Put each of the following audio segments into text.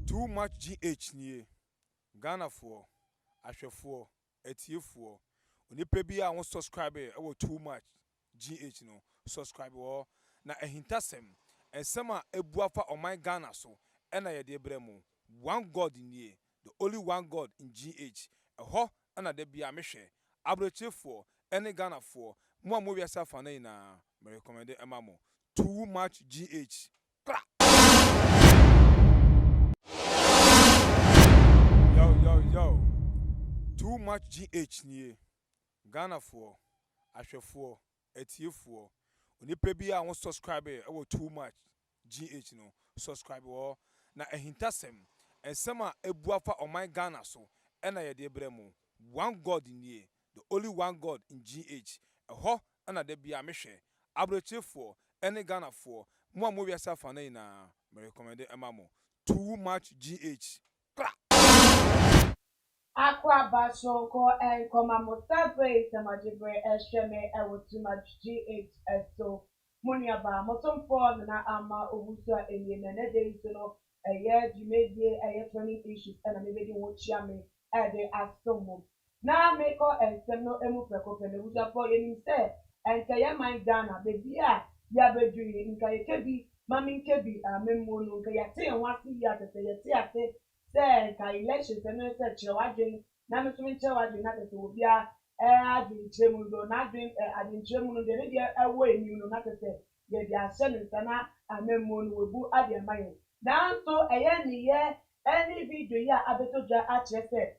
Too much GH nie Ghana for ahwefo etiefo onipa bi a won subscribe e too much GH no subscribe wo na ehintasem ensem a ebuafa oman Ghana so e na ye de bremu one god nie the only one god in GH eho na da bia mehwe abrochefo ene Ghana for mo a mo wiasa fa na ina me recommend emamo too much GH Yo, too much GH nie Ghana for ahwefo etiefo onipa bi a won subscribe e too much GH no subscribe wo na ehintasem ensem a ebuafa oman Ghana so e na ye de bremu one god nie the only one god in GH eho na da bia mehwe abrochefo ene Ghana for mo a mo wiasa fa na ina me recommend emamo too much GH Aqua Bashonko and Komamotabre, Samajibre, Esheme, too much GH, so Muniaba, Motom for na Ama, Obusa, and Yenene, a year, you made a year 20 issues, and a maybe what Yami, and they ask someone. Now make and Semno Emu Preco, and Uja for you instead, and Kayama Ghana, baby, Yabedri, in Kayakebi, Mammy Kebi, Memono, Kayate, and what see ya to say, say ka elections and say chewajin na me tumi chewajin na tete obi a adin chemu do na adin adin chemu no de ne dia ewo eni no na tete ye dia hye ne sana amemmo no webu ade mayen dan so eye ni ye any video ya abetoja a kire se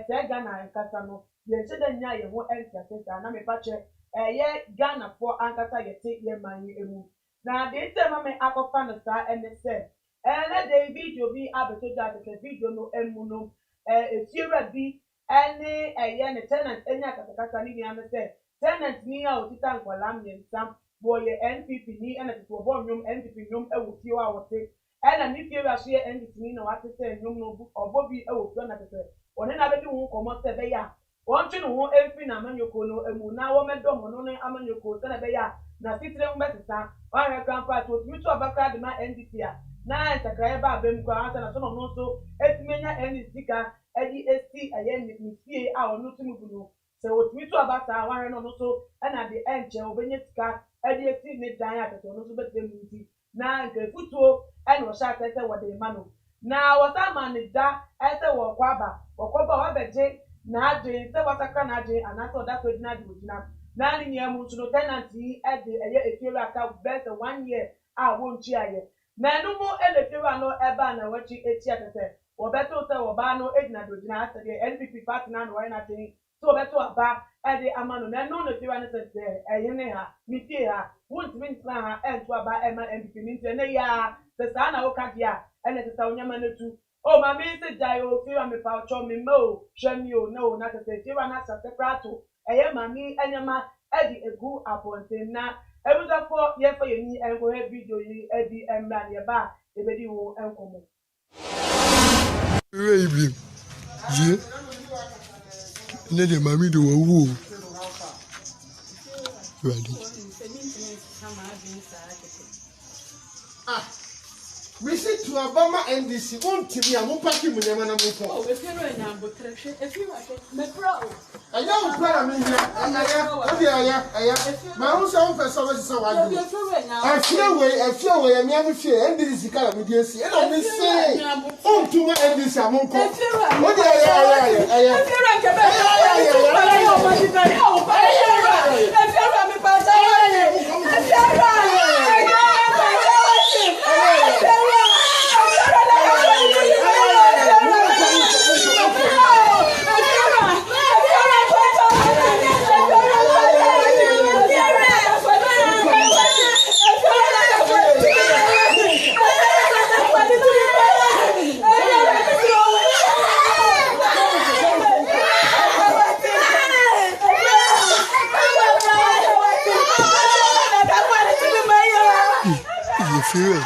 se Ghana nkasa no ye hye de nya ye ho entese na me pa che ye Ghana for ankasa ye te ye man emu na de tema me akofa no sa ene se let the video be abetoja the video no emuno efira bi any yen tenant enya katakata ni ya say tenant ni a otita nkwalam ye nsam boye NPP ni ena to bo nyum NPP nyum ewuti wa wote ena ni fira so ye NPP ni na wate say nyum no obobi ewuti na tete one na be di hu komo se be ya won twe no ho emfi na amanyoko no emu na wo medom no no amanyoko se na be ya na titre mbetisa wa re grandpa to mi to abakra de ma NDP a na entakraya ba bem kwa anta na so no so etimenya NDP edi esti ayen ni fie a onu tumuguno se otimi to abata wa re no so na de enche obenye sika edi esti ne dan ya to no so betem nti na nke futuo ene wo sha tete wo de mano na wota manida ese wo kwaba wa beje na ade se watakra na ade anaso da ko dina de odina na ni nyam so no tenant yi ede eye efiru aka best 1 year a won chi aye na no mo elefiru no eba na wachi eti atete wo beto se wo ba no edina de odina ase de NPP party na no na tin so beto aba ede amano na no no firu na se eye ne ha mi fie ha won ti min plan ha entu aba ema NPP mi nti ne ya se sa na wo ka dia ene se sa onyama na tu o ma mi se jai o firu me pa ocho mi mo hwemi o no na se firu na sa seprato eye ma mi enyama edi egu aponte na ebuza for ye for ye ni enko he video yi edi emra ne ba ebedi wo enkomo Baby, yeah. Ne de mami do wo. Ready. We say to Obama NDC, won't be a mopaki munema na mufo. Oh, if you're in a buttress, if you are me pro. I don't plan me here, and I my own sound for so I do. I feel way, and never fear, NDC color with you see. And I say, oh, to my NDC, I won't come. What free.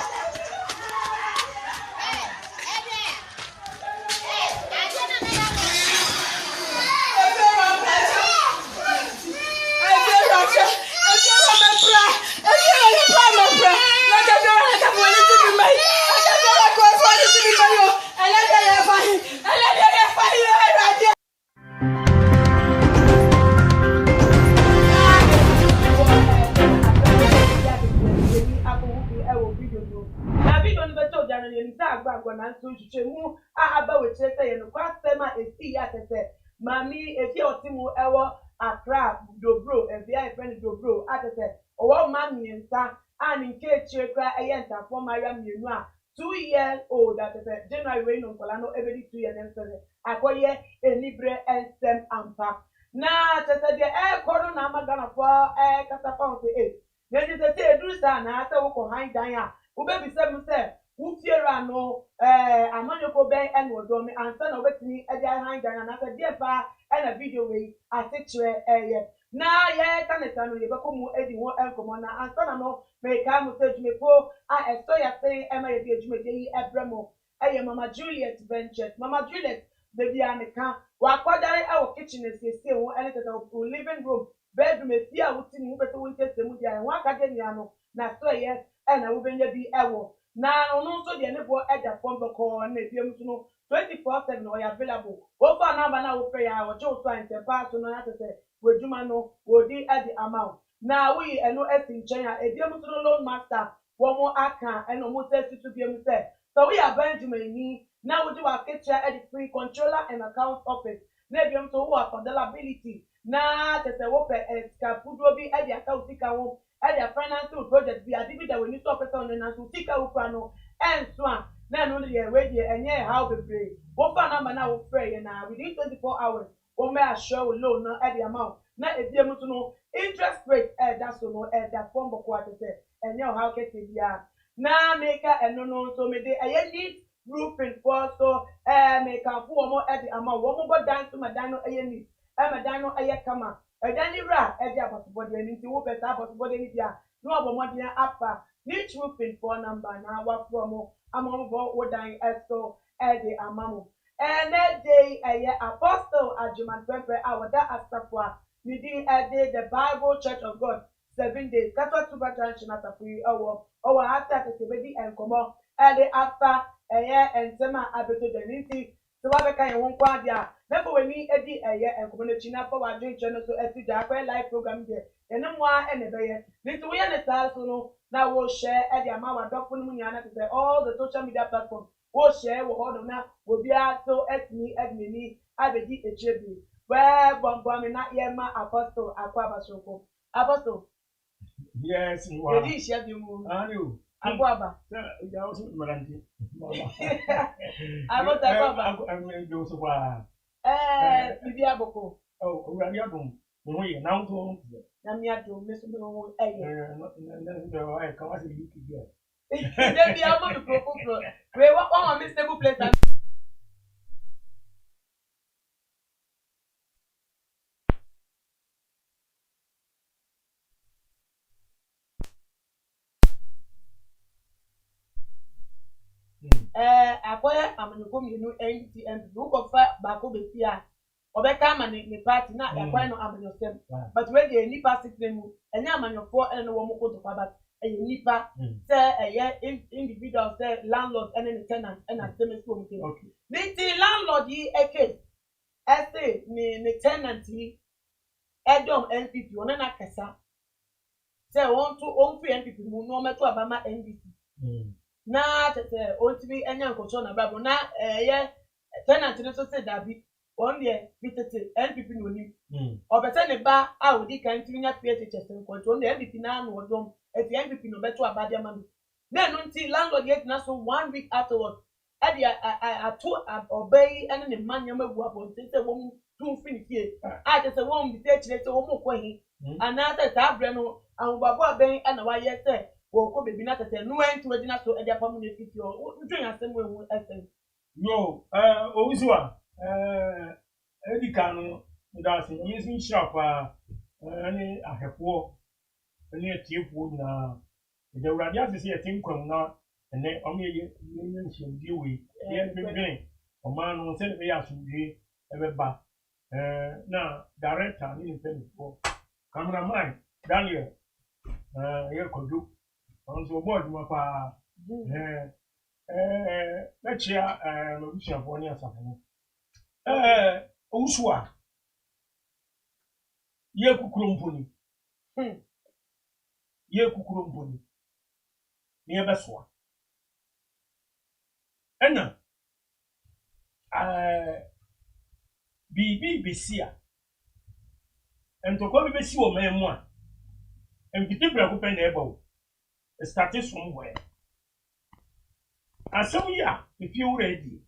Mami, if you are Timu Ewa, Accra, Dobro, and VI friend Dobro, at the say, oh, mammy and son, and in case you cry a yenta for my 2 years old, that is a January rain on Colano every 2 years and seven. I call ye a libre and stem and pack. Now, to say the air corona, I'm gonna for air catapult 8. Then is a say, do stand, I say, oh, hang down. Who baby 7 say, who fear no, a manoko bay and was on me, and son of me at the hang down, and I said, dear pa, and a video way, I think to a now, yeah, can it tell you, but come Eddie won't come on, and son of me come to me, poor, I saw you saying, Emma, be a Bremo, I am Mama Juliet Ventures, Mama Juliet, the Diana, while quarter our kitchen is still, and it's a living room, bedroom, if you would see move to winter, the Mudia, and one academiano, now so yes, and I will be the hour. Now, also the enable at the phone call, and if you know 24/7 or available. Over number now, prayer, our Joe signs and pass on another say, with Jumano, will be at the amount. Now we and no S in China, a dear loan master, one more account, and almost 30 to be said. So we are Benjamin. Now we do our kitchen at the free controller and account office. Maybe I'm to work on the liability. Now, there's a whopper and Scapudo be at the account, at the financial project, be a dividend when you stop it on and to take out and swan. Then only a radio and yeah, how be brave. What number now pray now within 24 hours. One may show loan at the amount. Now if you want to know interest rate, that's no at that form of quarter and now how can it be? Now make a no so maybe I need roofing for so make a 4 more at the amount. One more dance to my dino a need. I'm a dino a come. A dandy rat at the possible and into whoop at possible India. No other money upper. Each roofing for number now what from I'm on board what dying esto at the amount. And that day a apostle Ajuman Pempe our that Astafua. We did a day the Bible Church of God 7 days. That's what super transition at a free hour. Our after the baby and come on early after a year and summer abeto the ninty. So what can one quad ya? Never when me Eddie a year and community now for our drink channel so as to the live program there. And no more and a day. Little we understand so no. Now we'll share at the amount of Dr. Muniana to say all the social media platforms. We'll share with all of now. We'll be out so at me, I be a tribute. Where Bombami not yet my apostle, Aquaba Soko. Apostle. Yes, you are. You did share the moon. I knew. Aquaba. You also Maranti. I was Aquaba. I'm going to do so far. Bibiaboko. Oh, we are not going. We now to Namia to Miss Moon. I can't see you together. Then be able to propose. We were on a mistable place. Akwai amanyoko mmienu NTM who kofa baako besia obeka ama ne party na akwai no amanyosem but when the nipa sitting mu enya amanyofo ene wo moko to but eye nipa say eye individual say landlord and the tenant and at same school okay the landlord yi eke say ne tenant yi edom NPP ona na kasa say on free NPP mu no meto abama NDC na tete ontimi enya nkoso na brabo na tenant no so say dabi on there bitete NPP no ni obete ne ba a odi kan timi nya PHS nkoso on there NPP na no odom eti NPP no beto abade amami na no nti landlord yet na so 1 week afterwards e dia ato obey ene ne manya magu abo say won tun finifie a tete won bi say chire say won mo kwahi ana tete abre no anbabo aben na wa ye say wo baby na tete no enti wagina so e dia pamu ne fiti o ntwen asem we hu esen yo owusiwa edika no da se yesin shapa ani ahefo ani atiefo na The Radia is here, think now, and then only you mentioned you with the green. A man who said we are to be ever back. Now, director, I didn't tell you for cameraman, Daniel, here could do. On the board, my pa, let's share a wish of 1 year something. Uswa, ye kukurumpuni. Ye kukurumpuni. Near Beswa. Enna. Bibi Bessia. And to call me Bessia, my one. And people are open able. Started somewhere. And so, yeah, if you're ready.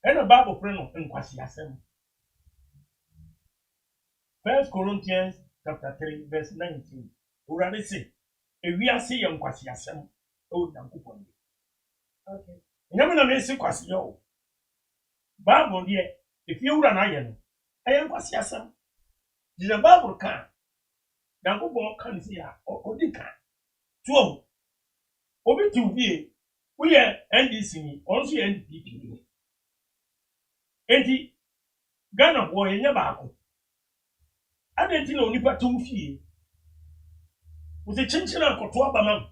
And a Bible friend in Kwasiasem. 1 Corinthians chapter 3, verse 19. Already say, if we are seeing Kwasiasem, oh, Nankupon. Okay. Never may say Kwasio. Bible, dear, if you run iron, I am Kwasiasem. The Bible can. Nankupon can see her or they can. So, over to be, we are NDC, also NDP. Enti Ghana boy never go. I didn't know nipa 2 feet. With a chinchilla and cotua banam.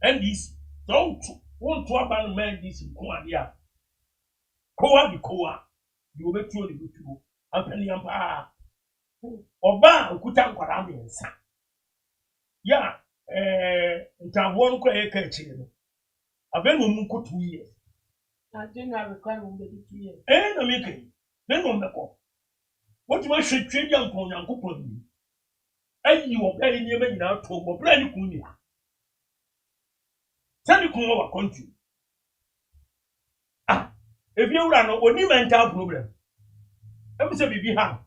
And this don't want to abandon man this in Kuadia. Koa be koa. You will be true to go. And penny ampa. Oba, Kutan Quarami and Sa. Ya, one quay catching. I've been on 2 years. I didn't have a crime on the 2 years. I'm making. Then on the call. What you must say, trade young on young couple. And you are playing your men now to go play Kunia. Tell you come over country. Ah, if you run only mental problem. Let me say, be happy.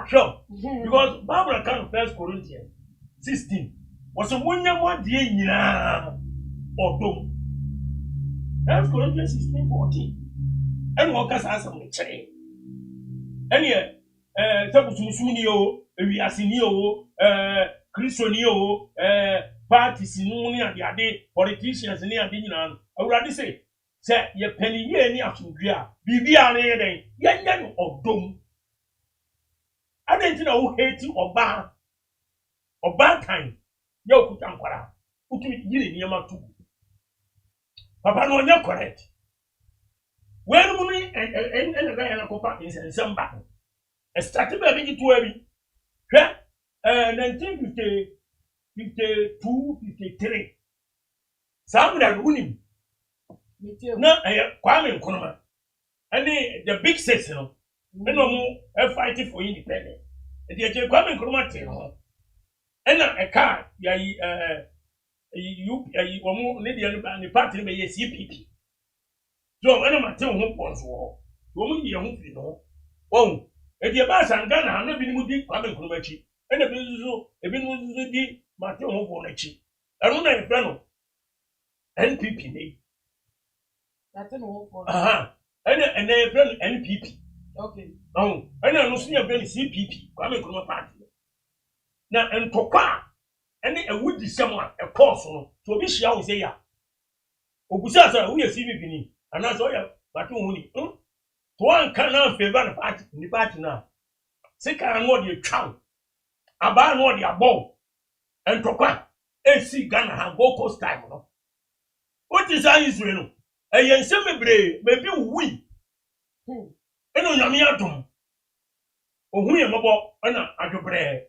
Sure, because Barbara can 1 Corinthians 16 was a 1 year 1 day or don't. 1 Corinthians 16:14. And what can answer me? And yet, Tabusunio, Viasinio, Christonio, parties in the day, politicians near Dinan. I would rather say, ye penny ye near to Gria, Bibian, yan of dome. I didn't know who hate you or bad time. Yo could anquara, put me in your too. Papa, no, you're correct. When woman and a guy and a copa is in some battle. A started by being too heavy. 1952, 53. Some that winning. No, Kwame Nkrumah. And the big six, you know, no more fighting for independence. And the Kwame Nkrumah, and a car, you lady and the party may CPP. So, I'm not telling who wants war. Woman, you know. Oh, and the Abbas and Ghana have not been with the Kwame Nkrumah, and the business have been with the Martin Hobonachi. I don't know if Brano NPP. That's an old one. And they have done NPP. Okay. Oh, and I don't see a very CPP, Kwame Nkrumah party. Now, and Toka. And a would be someone, a course, so be she always say, ya. Obusa, we are CBP, and that's all, but only. To one cannot favor the party in the party now. Say, I know the child. About what the above. And Toka, AC Ghana have go coast time. What is our Israel? A young semi-brave, maybe we. And on Yamiatum. Oh, we am about an bread.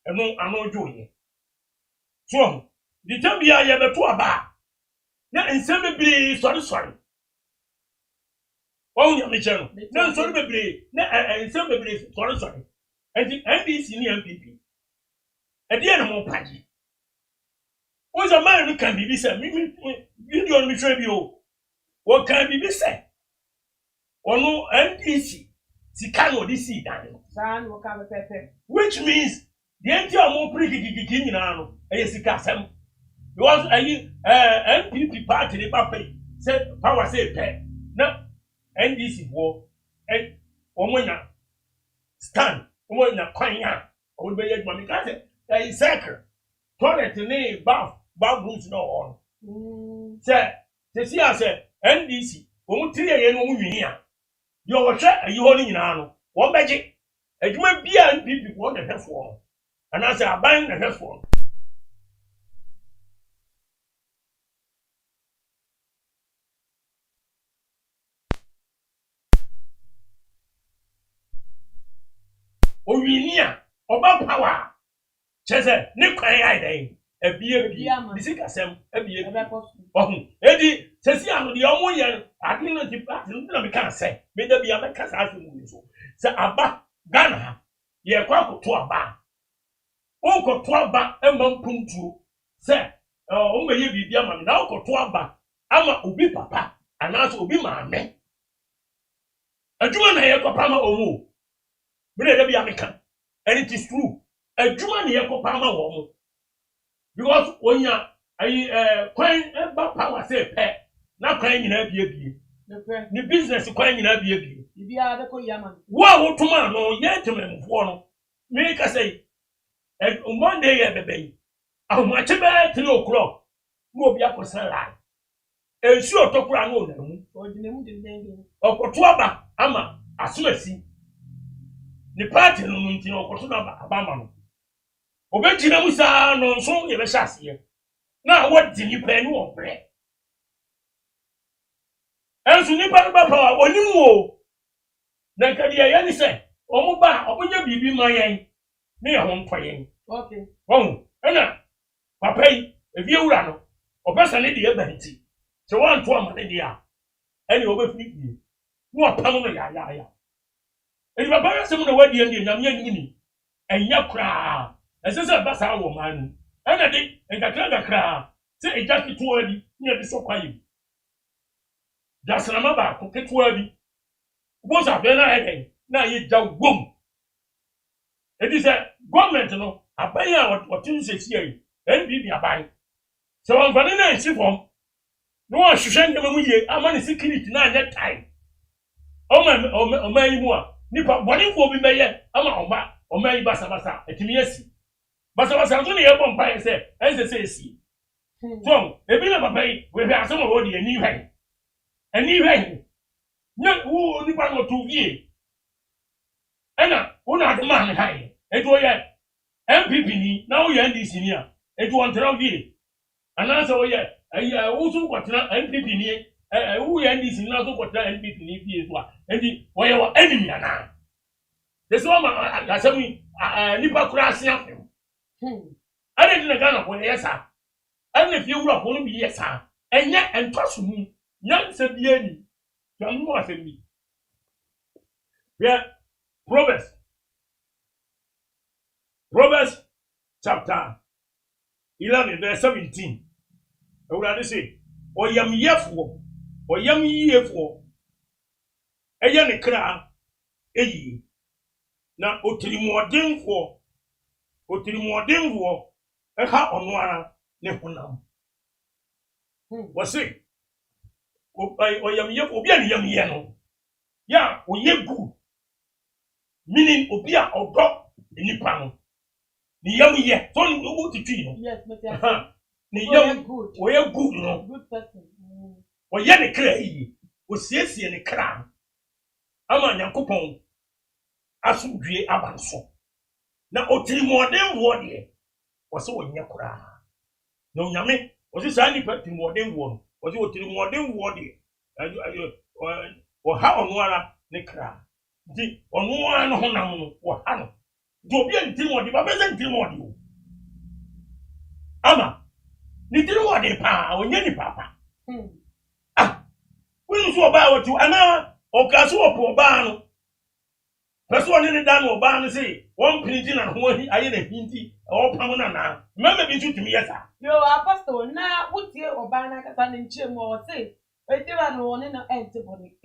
And no, I know doing. So, the time we are ever to a bar. Now, in semi-brave, sorry. Oh, Yamichano. No, sorry, and semi-brave, sorry. And the NBC MPP. At the end of more party. What's a man who can be said? You don't betray you. What can be said? Or no NDC. Sikano this seed, which means the entire more pretty king in Arno, a Sikasam. Because a NPP party, the Pape said, Power say, pay. Now, NDC war, and Omona stand, Omona Quanya, or be a Mamikaze. circle toilet ne bath rooms no on say see as NDC wo mutiri ye no nwini a yo wo hwe ayi ho ni nyina no wo beje adwuma bia NPP wo na hwefo ana say aban na hwefo owini a oba power chese ne kwan ai dai ebie bisikasem ebie ohun edi sesi anu de omo ye ade no ti pa no me kan say me da bia me kasa afi mu so se aba Ghana ye kwa koto aba o koto aba emma mpuntuo se o me ye bibia ma me na o koto aba ama obi papa anaso obi maame adwuma na ye kopa ma omo me da bia me kan and it is true adwuma na ye kopa ma wo mo because onya ayi kwan ba power say pe na kwan nyina bie ni business kwan nyina bie bia de ko yaman wo tuma no ye tememfo no me ka say Monday ye bebe ahụmachi be 3 o'clock mo obi akosan la ensu otokura no na mu odinemu de okoto aba ama asomasi ni party no nti okoto na aba no obejina musa no nso ye be hyase na wodi ni pa ni obre ensu ni pa ba pa onimu o na kadi ya ni se omuba obonya bibi mayen ni ya ho ntoyen okay ena papa yi evi ewura no obesa ne de ebanti se wan to amane de a ene obefi die no apam no ya eni papa ya se mu na wadi ende nyam ya ni enya kra esese basa wo manu ena de enkakra se ejaki to adi ni de so kwayi dasana ba ko keto adi boza be na eden na ye ja wom edi se government no abaya otin sesi yi NPP abai so on vani na nsi form no wa hwehwe ndem mu ye amani security na anya time o ma yi mu a nipa boni fo bi meye ama o ma yi basa etimi yesi basa so ne ye bom pa se ense esi so ebi na papa yi we hwe aso mo di ani hwe na wo nipa no to vie ena wo na adema ne hai edo ye MPP ni na wo ye NDC ni a edo on tera vie ana so wo ye wo so kwatena MPP ni wo ye NDC ni na so kwatena MPP ni vie so a endi wo ye wo enemy ana deso ma asemi nipa kura asia fem ade di na Ghana ko ye sa ade fie wura ko no bi ye sa enye entwaso mu nyanse bia ni jamu asemi yeah Proverbs chapter 11 verse 17. Ewurade say, oyam yefo, eye ne kra eyi. Na otirimuodenfo, eha ono ara ne honam. Wose, oyam yefo, obi a ne yam ye no. Ya, oye good. Meaning obi a odo nipa no. Ni yam ye so ni wo titwi no yes but ni yam good we are good no good person o ye ne kra yi o siesie ne kra ama Nyankopon asudwie abanso na otirimoden wo de o se wonya kra no nyame o se sa ni patirimoden wo no o se otirimoden wo de o ha ono ara ne kra di ono ara no honam no o ha no do bi antimodi ba be antimodi o ama ni timodi pa onye ni papa we so ba watu ana o kaso opo ba no peso ni dan oba no say one printing na ho aye na hinti o pam na mama bi ntumi yesa yo apostle na wutie oba na kasa ne nche mo o say etiba no one na entibody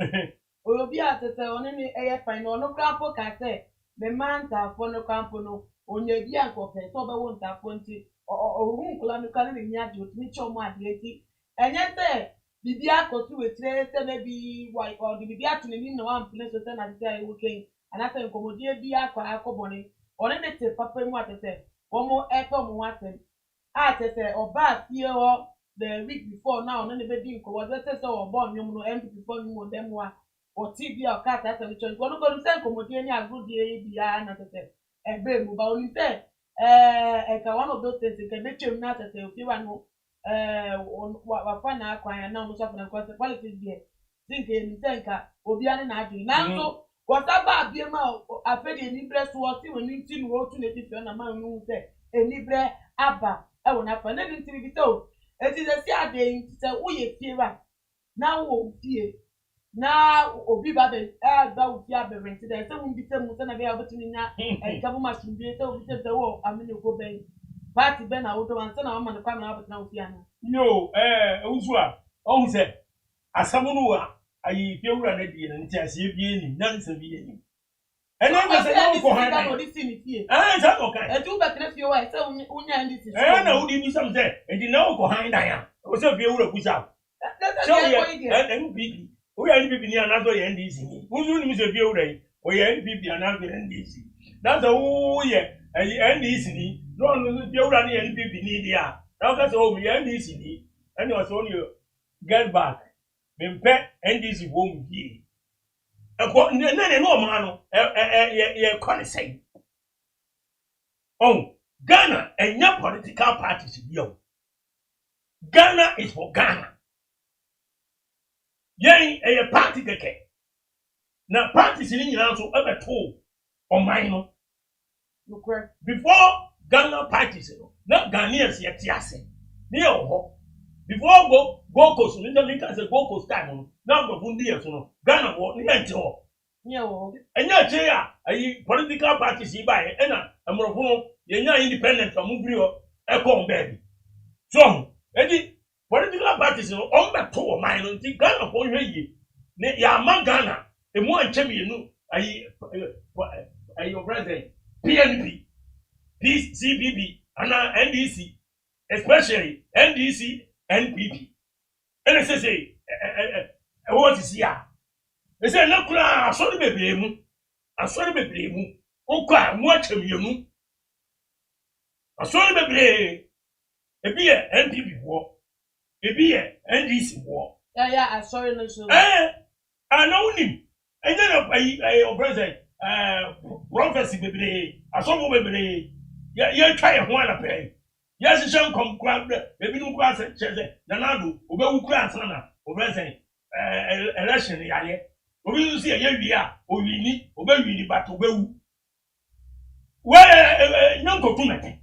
obi atete one ni eye fine no krapo ka say the man ta for no campo no onye bi ankofe so be won ta fo nti ohun kula no kan ni nya di otimi chomo adeti enye se bibi akotu wetire se be bi why or bibi atuni ni no one place so na dey working and after nkomodie bi akwa akobone one ne te papa mu atete wɔn ɛtɔ mo asɛm a kyerɛ sɛ ɔbaa fie hɔ the week before now ɔno ne bɛdi nkɔmɔ sɛ ɔbɔ nnwom no NPP fɔ nnwom wɔ dɛm a wɔte bi a ɔka ata asɛm kyɛn wɔn kɔn sɛ nkɔmɔdie ne agodie yi biara na kyerɛ sɛ ɛbɛn mu ba wɔn sɛ ɛka one of those things nka bɛtwam na kyerɛ sɛ ofie wa no wafa na akwan na ɔno nso afɔ na nkɔ sɛ politics deɛ sinka yɛn sɛ nka obiara ne n'adwene nanso wɔsa ba abiem a afɛde enibrɛ so wɔsi wɔn ne ti no wɔtu n'eti fɛ na maa no sɛ enibrɛ aba ɛwɔ n'afa ne ne ti bi sɛ o eti sɛ si ade yi sɛ woyɛ fie wa na wo fie na obi ba bɛ ɛba wo fie abɛrɛ nti dɛ sɛ wɔn bi sɛ mu sɛ na bɛ yɛ ɔbɛtumi na ɛgabo machine bi sɛ obi sɛ wɔ amene ko bɛn party bɛn na wotɔ wɔn sɛ na wɔn ma ne kwa na wɔbɛtena wo fie ana. yo ewusu a ɔhun sɛ asɛm no wa ayi fie wura na die na nti aseɛ bie ni na nsa bie ni ɛna na sɛ na wokɔ han na sɛ ɔka ɛtu bɛtena fie wa sɛ wonya ndc na wodi bi sam sɛ ɛdi na wokɔ han dan a wɔsɛ fie wura kusa sɛ woyɛ NPP woyɛ NPP ni anaasɛ ɔyɛ NDC ni wosu nim sɛ fie wura yi ɔyɛ NPP anaasɛ NDC na sɛ woyɛ NDC ni na ɔno fie wura no yɛ NPP ni di a na woka sɛ ɔyɛ NDC ni ɛne ɔsɛ ɔno get back mempɛ NDC wɔ mu fie ɛkɔ ne ɔmaa no yɛkɔ ne sɛn Ghana ɛnyɛ political parties bi o Ghana is for Ghana yɛn ɛyɛ party kɛkɛ na parties ni nyinaa nso ɛbɛto ɔman no before Ghana parties no na Ghanaians yɛte ase ne yɛ wɔ hɔ before go coast no nka say go coast time no na go fundi yes no Ghana wo ne nti ho nye wo enya che a ayi political parties yi bae e na amrofo no yenya independent am bri ho e ko baby so edi political parties no on beto wo man no nti Ghana ko hwe yi ne ya ma Ghana e mu anche mienu ayi president PNP CPP ana NDC especially NDC NPP and say what is here they say na kura aso de bebre mu okwa mu achem yemu aso de bebre e bi e NPP wo e bi e NDC wo ya sorry no so ana unim enye na ayi president prophecy bebre aso wo bebre ya twa ye ho ala pe yes shan kom kwa ebi no kwa se cheze na nado obewu kura asana obensen election yaye obi nso se ye wi a owini obewini but obewu we nyanko tumete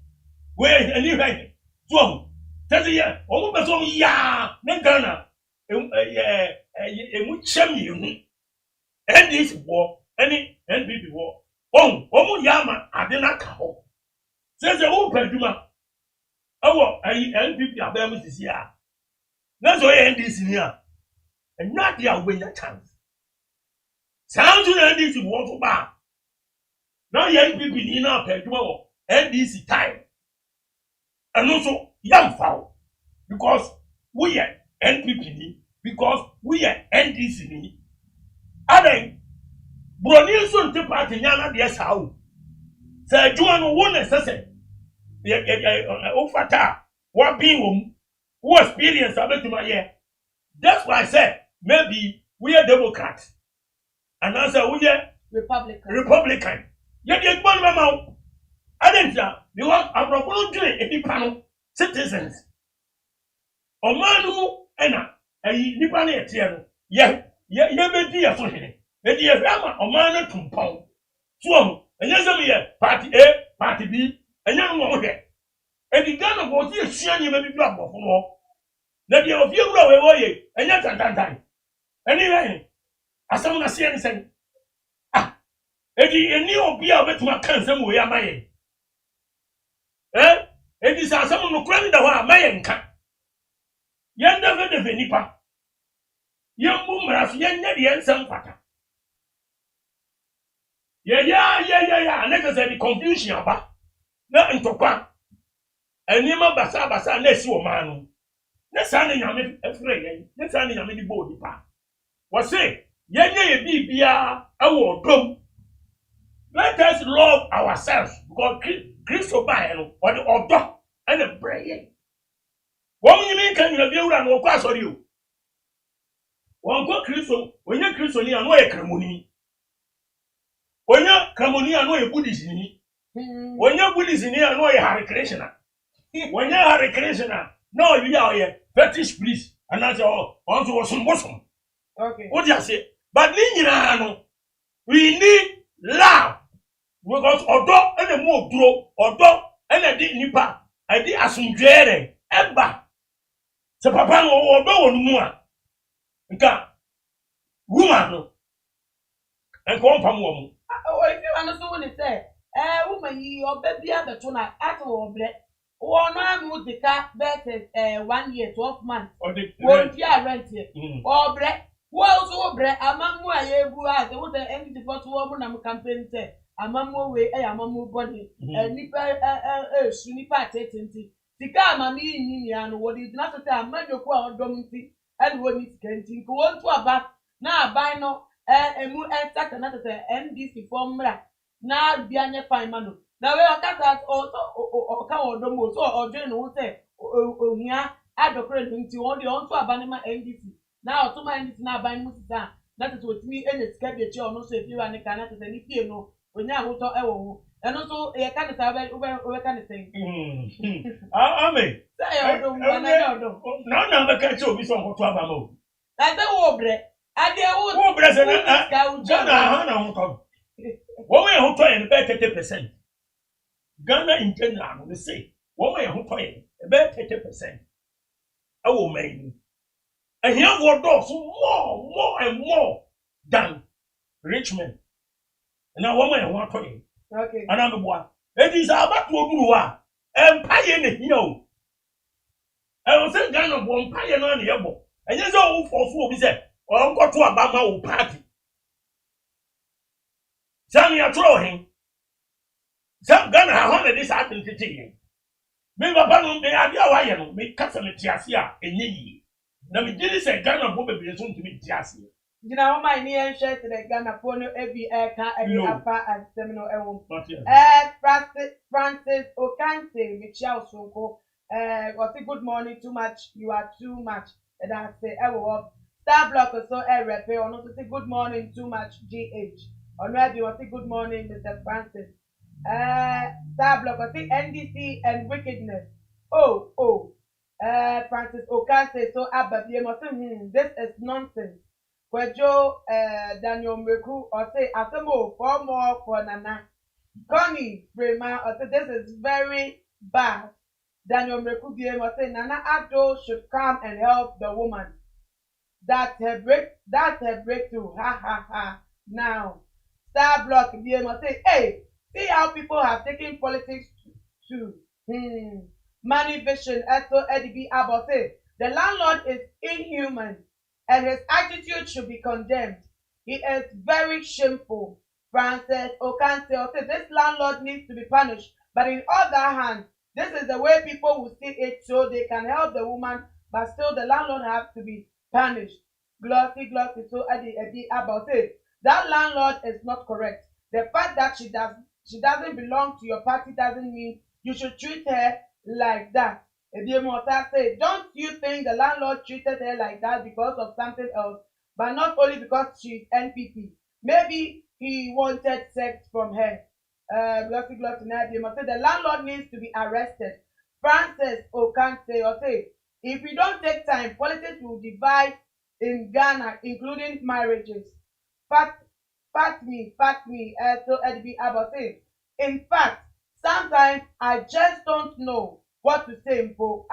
we ani hwai so teze ye omo beso ya na Ghana emu chemi hu NDC wo any NPP wo omo yama adena ka ho seze wo paduma awo ayi NPP abem sisi a na so ye NDC ni a enya dia wenya chance sound to NDC wo to ba na ye NPP ni na paduma wo NDC time and so yam foul because we are NPP ni because we are NDC ni aden broni so nte party nyana de sawo say adwuma no wo necessary Ofata, what being who experience about to my year. That's why I said maybe we are Democrats. And I said we are Republican. Yet you one mama. I didn't know because I'm not going to do any panel citizens. O manu ena nipa na etie no ye bedi ya so hene. E di efama o manu tumpon. So enye se me ye party A, party B. Enya no mo hwe edi Ghana go ti esua ni ma bi abofo no na dia ofie wura we woye enya tantantan eni wen asam na se ni sen edi eni obi a obetuma kan sem we amaye edi sa asam no kura ni da ho amaye nka yenda fe de nipa yembu mra so yenya de ensem kwata ya na se di confusion aba na ntokwa enima basa na esi wo manu na sa ne nyame efre yen na sa ne nyame di bodi pa wo se yenye ye bibia awo dom Let us love ourselves because Christo by or the order and the brain. One you mean can you be around or class or you? One go Christo, when you're Christo, you know a cramoni. When you're cramoni, I know a Buddhist in me. When you're Buddhist in here, I know a Hare Krishna. When you're Hare Krishna, no, you are a fetish priest, and that's all. Also, was some bosom. Okay. What do you say? But we need love. Because although any more grow, although any did nipa, I did assume dread, ever. So, Papa, although on more, woman, and come from woman. Oh, if you understand what it said, woman, your baby other tuna at all, black. Or no, would the cat versus 1 year, 12 months. Or the rent here. Or black. Well, so bread, a man who I have the water and the first woman I'm campaign said. A mamma way, a mamma body, a nipper, snipper, tatanty. The car, mammy, and what is not a time, man, your qual dominty, and what is canting, go on to a bath. Now, buy no, and moon and sack another NDC formula. Now, Bianya fine man. Now, we are cut also or cow domos or general say, oh, here, I don't credit to only on to a banner NDC. Now, to my NDC now by Musa. That is what me and the schedule, or no say if you and the cannot as any fear no. When I will talk, and also a kind of over kind of thing. I mean, I don't know. No, the catch will be some what Abamo. I don't know, I dare Oh, President, Ghana, one way who toy and bet 30%. Ghana in general, we say, one way who toy about 30%. I will make you. And here will do more and more than Richmond. And I want to toy. Okay. And I'm a boy. It is about to do empire in here. I was saying Ghana one pie on the elbow. And yes, all for four, we said, or Uncle to a Bama party. Sammy, I throw him. Some Ghana have hundred this identity. Maybe a ballon de Adia, make customer Tiasia, and ye. Now, we did say Ghana Bobby be soon to meet Tiasia. You know, my near share to the Ghana phone every air car every upper and seminal elm. Francis Okante, Michelle Sonko. Was it good morning too much? You are too much. And I say, Star Block or so, repair or not to say good morning too much. GH. Or maybe was it good morning, Mr. Francis. Star Block or say NDC and wickedness. Francis Okante, so Abba, this is nonsense. Kwejo Daniel Mreku or say Asamo for more for Nana. Connie Brema or say this is very bad. Daniel Mreku or say Nana Ado should come and help the woman. That's her breakthrough. Ha ha ha. Now Star Block or say, hey, see how people have taken politics to money vision. So Eddie Abba say the landlord is inhuman. And his attitude should be condemned. He is very shameful. Francis Okante says this landlord needs to be punished. But in other hand, this is the way people will see it so they can help the woman, but still the landlord has to be punished. Glossy, so about it. That landlord is not correct. The fact that she doesn't belong to your party doesn't mean you should treat her like that. Say, don't you think the landlord treated her like that because of something else, but not only because she's NPP? Maybe he wanted sex from her. Glossy, the landlord needs to be arrested. Francis Okante or say, if we don't take time, politics will divide in Ghana, including marriages. Fact me. So Eddie about say, in fact, sometimes I just don't know what to say for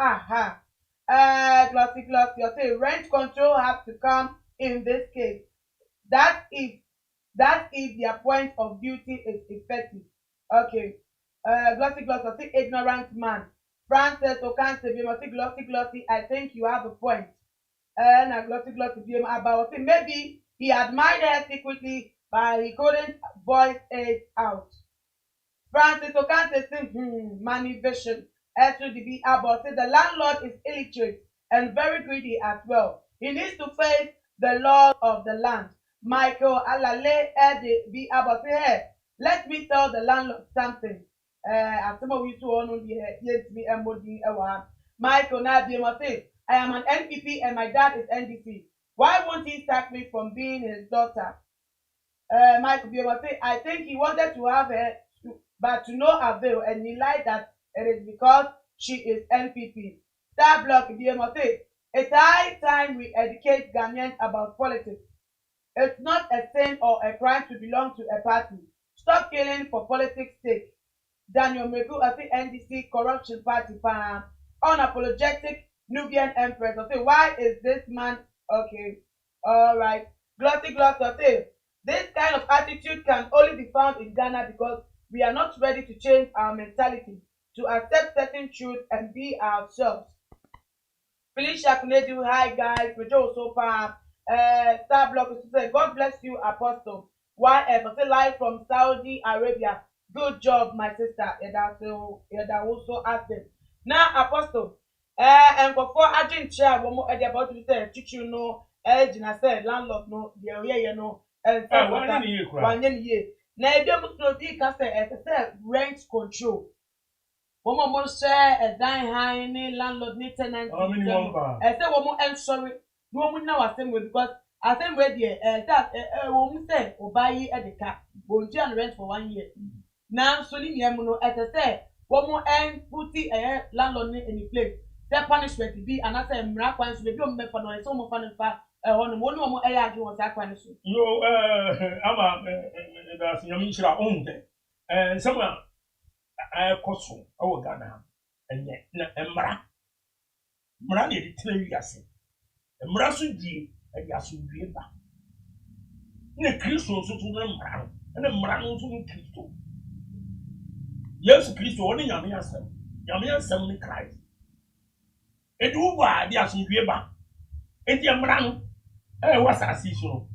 glossy, you say rent control has to come in this case. That if their point of duty is effective. Okay. Glossy, you say ignorant man. Francis Okante, glossy, I think you have a point. And glossy, about say maybe he admired her secretly, but he couldn't voice it out. Francis Okante says, money vision. SUDB about it. The landlord is illiterate and very greedy as well. He needs to face the law of the land. Michael Alale be about it. Let me tell the landlord something. Asema we to ono yes me MOD ewa. Michael Nabi must say, I am an NPP and my dad is NDC. Why won't he sack me from being his daughter? Michael B. must say, I think he wanted to have her, but to no avail, and he lied that it is because she is NPP. Star Block B. must say, it's high time we educate Ghanaians about politics. It's not a sin or a crime to belong to a party. Stop killing for politics' sake. Daniel Meku, I say NDC corruption party, unapologetic Nubian empress. I say, why is this man okay? All right. Glotty Glot, I say, this kind of attitude can only be found in Ghana because we are not ready to change our mentality, to accept certain truths and be ourselves. Felicia Kunedu, hi guys, Rejo Sopa, Star Block, God bless you, Apostle. YF, I say live from Saudi Arabia. Good job, my sister. That also asked them. Now, Apostle, and before I didn't share one more idea about to say, teacher no, Jina said, landlord no, the area no, and one year. Now, if you must know, you can say, rent control. One more share a dine high, landlord, tenant. I say, one more, and sorry, no one now I think because I think we're there, that woman said, or buy ye at the cap, won't you rent for 1 year. Now, so ni yamuno as I say, one more end putty a landlord in the place. Their punishment to be another miracle to be on me for no so more fun and fat on one more air was that punishment. You, I'm that's Yamishra owned it. And somewhere I cost our Ghana and yet, Mrani did 3 years. And Mrasu G and Yasu Riba. Ne Christo so to them, and then Mrano to Christo. Yes, Christo only Yamian Christ. It over the Asumbieba. It Yamran, was a season.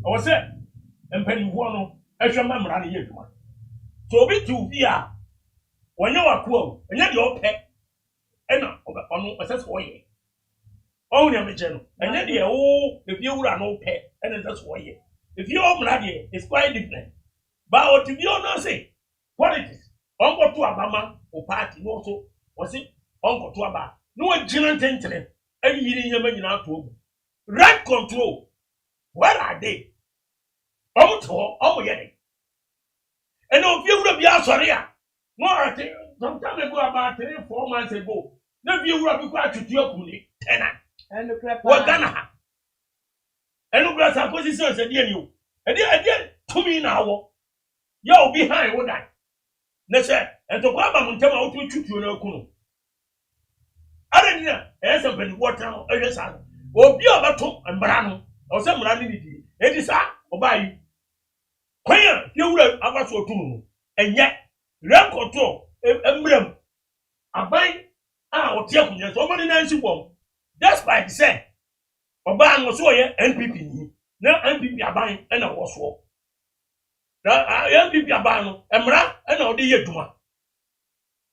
I was said, and Penny Wano, I shall remember any year. So be to via when you are poor, and yet your pet, and on a such way. Only a general, and then the oh, if you are no pet, and that's why. If you are bloody, it's quite different. But what if you not say? Politics. Uncle to Abama or party also was it Uncle to Abba. No one general tension. Any year in out to right control. Where are they? Oh, yeah. And if you will be out sorry. No, I think sometime ago about 3-4 months ago. No, you will be quite to your pony tenant. And the crap What Ghana? And look at our positions and you. And again, to me now. You're behind what I. Nese, and to Baba Montema out to you no kuno. I didn't know, as a penny water, or yes, or be about to and Brano, or some ranity. It is up or by you. Queer, you will have us or two. And yet, rent control, emblem. I buy our tear, somebody nice one. That's by the say. Or buying was so NPP. Now NPP are buying and I was for. NPP are buying Emra and all the year to one.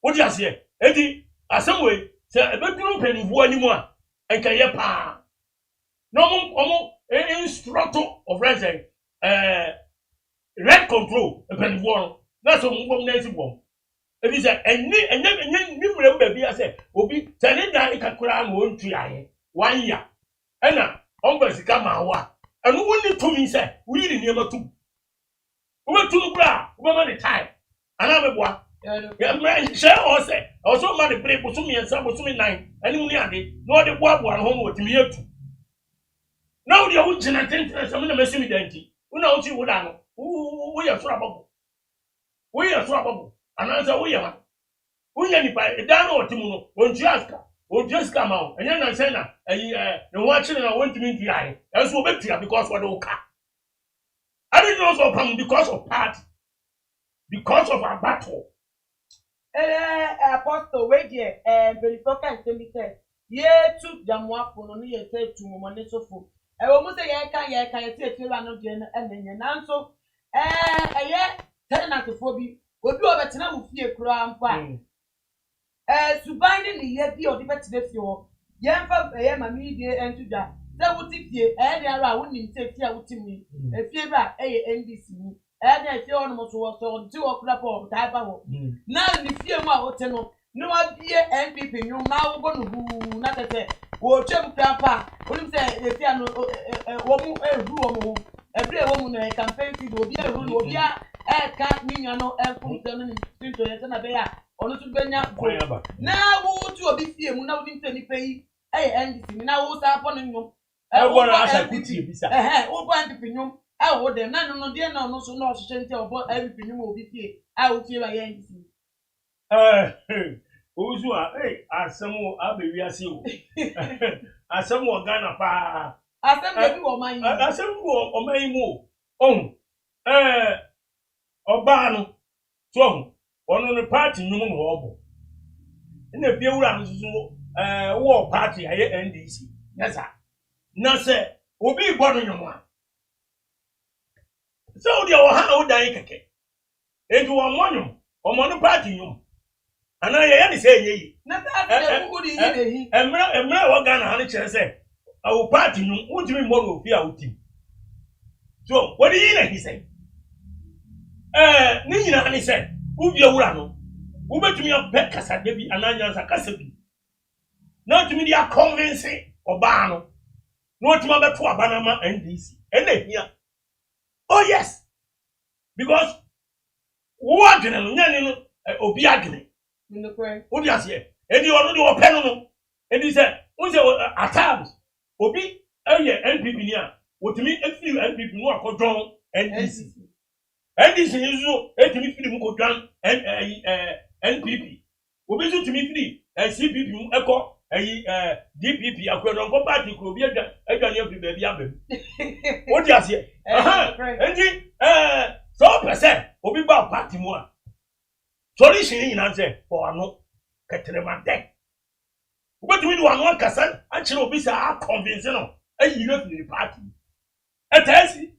What do you say? Eddie, as some way, say a bedroom penny for anymore and can you pa? No more instructor of resident, red control, a penny one. That's a nice one. If you say, and you remember, I said, Obi, telling that it can cram 1 year. And now, Uncle Sikama, and who wanted to me say, we didn't never two. We went to the bra, woman the time. Another one. Yeah, share or say, also money play for me and some was 9, and only a day, no the one home with me too. Now the old tenant, some of the messy identity. Who knows you would know? We are trouble. We are trouble. And answer we are. We are by down or Timono, when Jaska, or just come out, and then I say, the watching and I went to meet the eye, as well because what okay. I didn't also come because of party, because of our battle. Apostle, wait here, very focused and said, ye took them one for only a said to Money so full. I almost say, I can't say, Tirano Jen and then answer, yet, tenantophobia. Go do a better with fear crown fine. To binding the year be or debate the fuel. Yamfa, I am a media and to that. That would take ye, and there are winning take care with me. A favor, NDC. na fie on mo so nti wo kura po ta ba ho na ni fie mu a wote no no abie NPP nyum na wo go no hu na tete wo twem papa onim se e fie no wo mu ehuru wo mu ebre wo mu no campaign feed obi ehuru no obi a ka ninya no enfunse no ni tinto ye na be ya ono tu benya na wo tu obi fie mu na wo nim se ni peyi NDC na wo sa po no nyum wo na asa kuti bisa wo bo NPP nyum wo dem na no de na no so no hye nti obo NPP nyum obi fie wo fie ba ye NDC Ozu asemu abewi ase o. Asemu Ghana pa. Asemu bi wo man. Asemu wo oman mu o. Oba no. So ono ne party nyum no obo. Na bia wura no so wo party aye NDC. Yes sir. Na se obi bodo nyum a. So dia wo ha o dan keke. Eju wo monyum, omo no party nyum. Ana ye ni say ye na ta de ku di ye hi emra wo Ghana ha ni kire say awu party nu utimi mo fi a utim so what do you na he say ni nyina ni say u bi awura no u betumi abɛ kasa de bi ananya nsa kasa bi na utimi dia convince oba no na utimi abɛto abana ma NDC ena hia oh yes because wo adwene no nyane no obi adwene Odi ase edi onu di open no edi se unse at times obi eye NPP ni a wotimi efiri NPP no akodon NDC nzo etimi firi mu kodwan NPP obi so timi firi CPP mu eko DPP akodon ko party ko obi adwa ne afiri ba bi abam odi ase enti so percent obi ba party mu a solution in answer for no ketremande what do we do one kasa actually obi say a convince no ayi no fi party etesi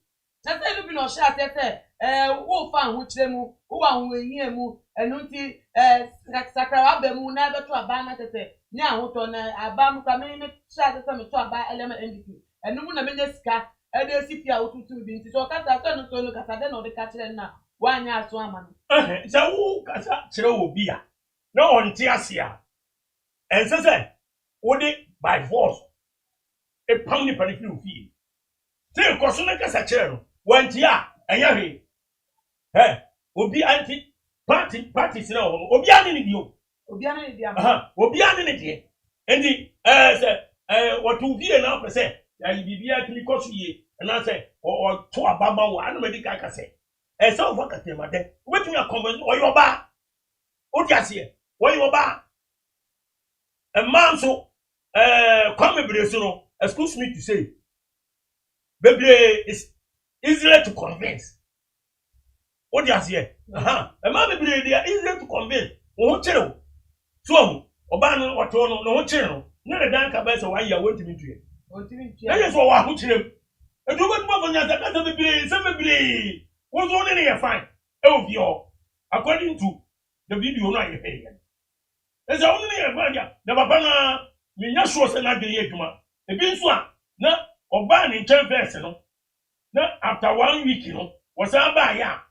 na say no bi no sha tete wo fa ho kire mu wo wa ho ehia mu enu nti sakra wa ba mu na beto aba na tete ni ahoto na aba mu ka me sha tete me to aba element NDP enu mu na menye sika e de sipi a otutu bi nti so kasa so no kasa de no de ka kire na wanya aso ama no za wo kasa kire obi a na onti ase a ensese wo de by force e pam ni pani fi se ko so na kasa kire no wanti a enya he obi anti party sina wo obi ani ni dio obi ani ni dia obi ani ni die endi se watu vie na pese ya bibia tini kosu ye na se o to ababa wo anu medical kase esa of akatemade wetin ya convince oyoba odi ase oyoba a man so come bebre no excuse me to say bebre is easier to convince odi ase a man bebre they are easier to convince o chere so oba no oto no ho chere no na dan ka ba se wa ya wonti mitue na yeso wa ho chere edu betu fanya zakata bebre se bebre was only fine. Oh, yo, according to the video, no, you pay. There's only a fine. The Babana, Minya shows an ugly yetuma. The Binswa, no, or ban in 10 verses, no. No, after 1 week, you know, was a buyer.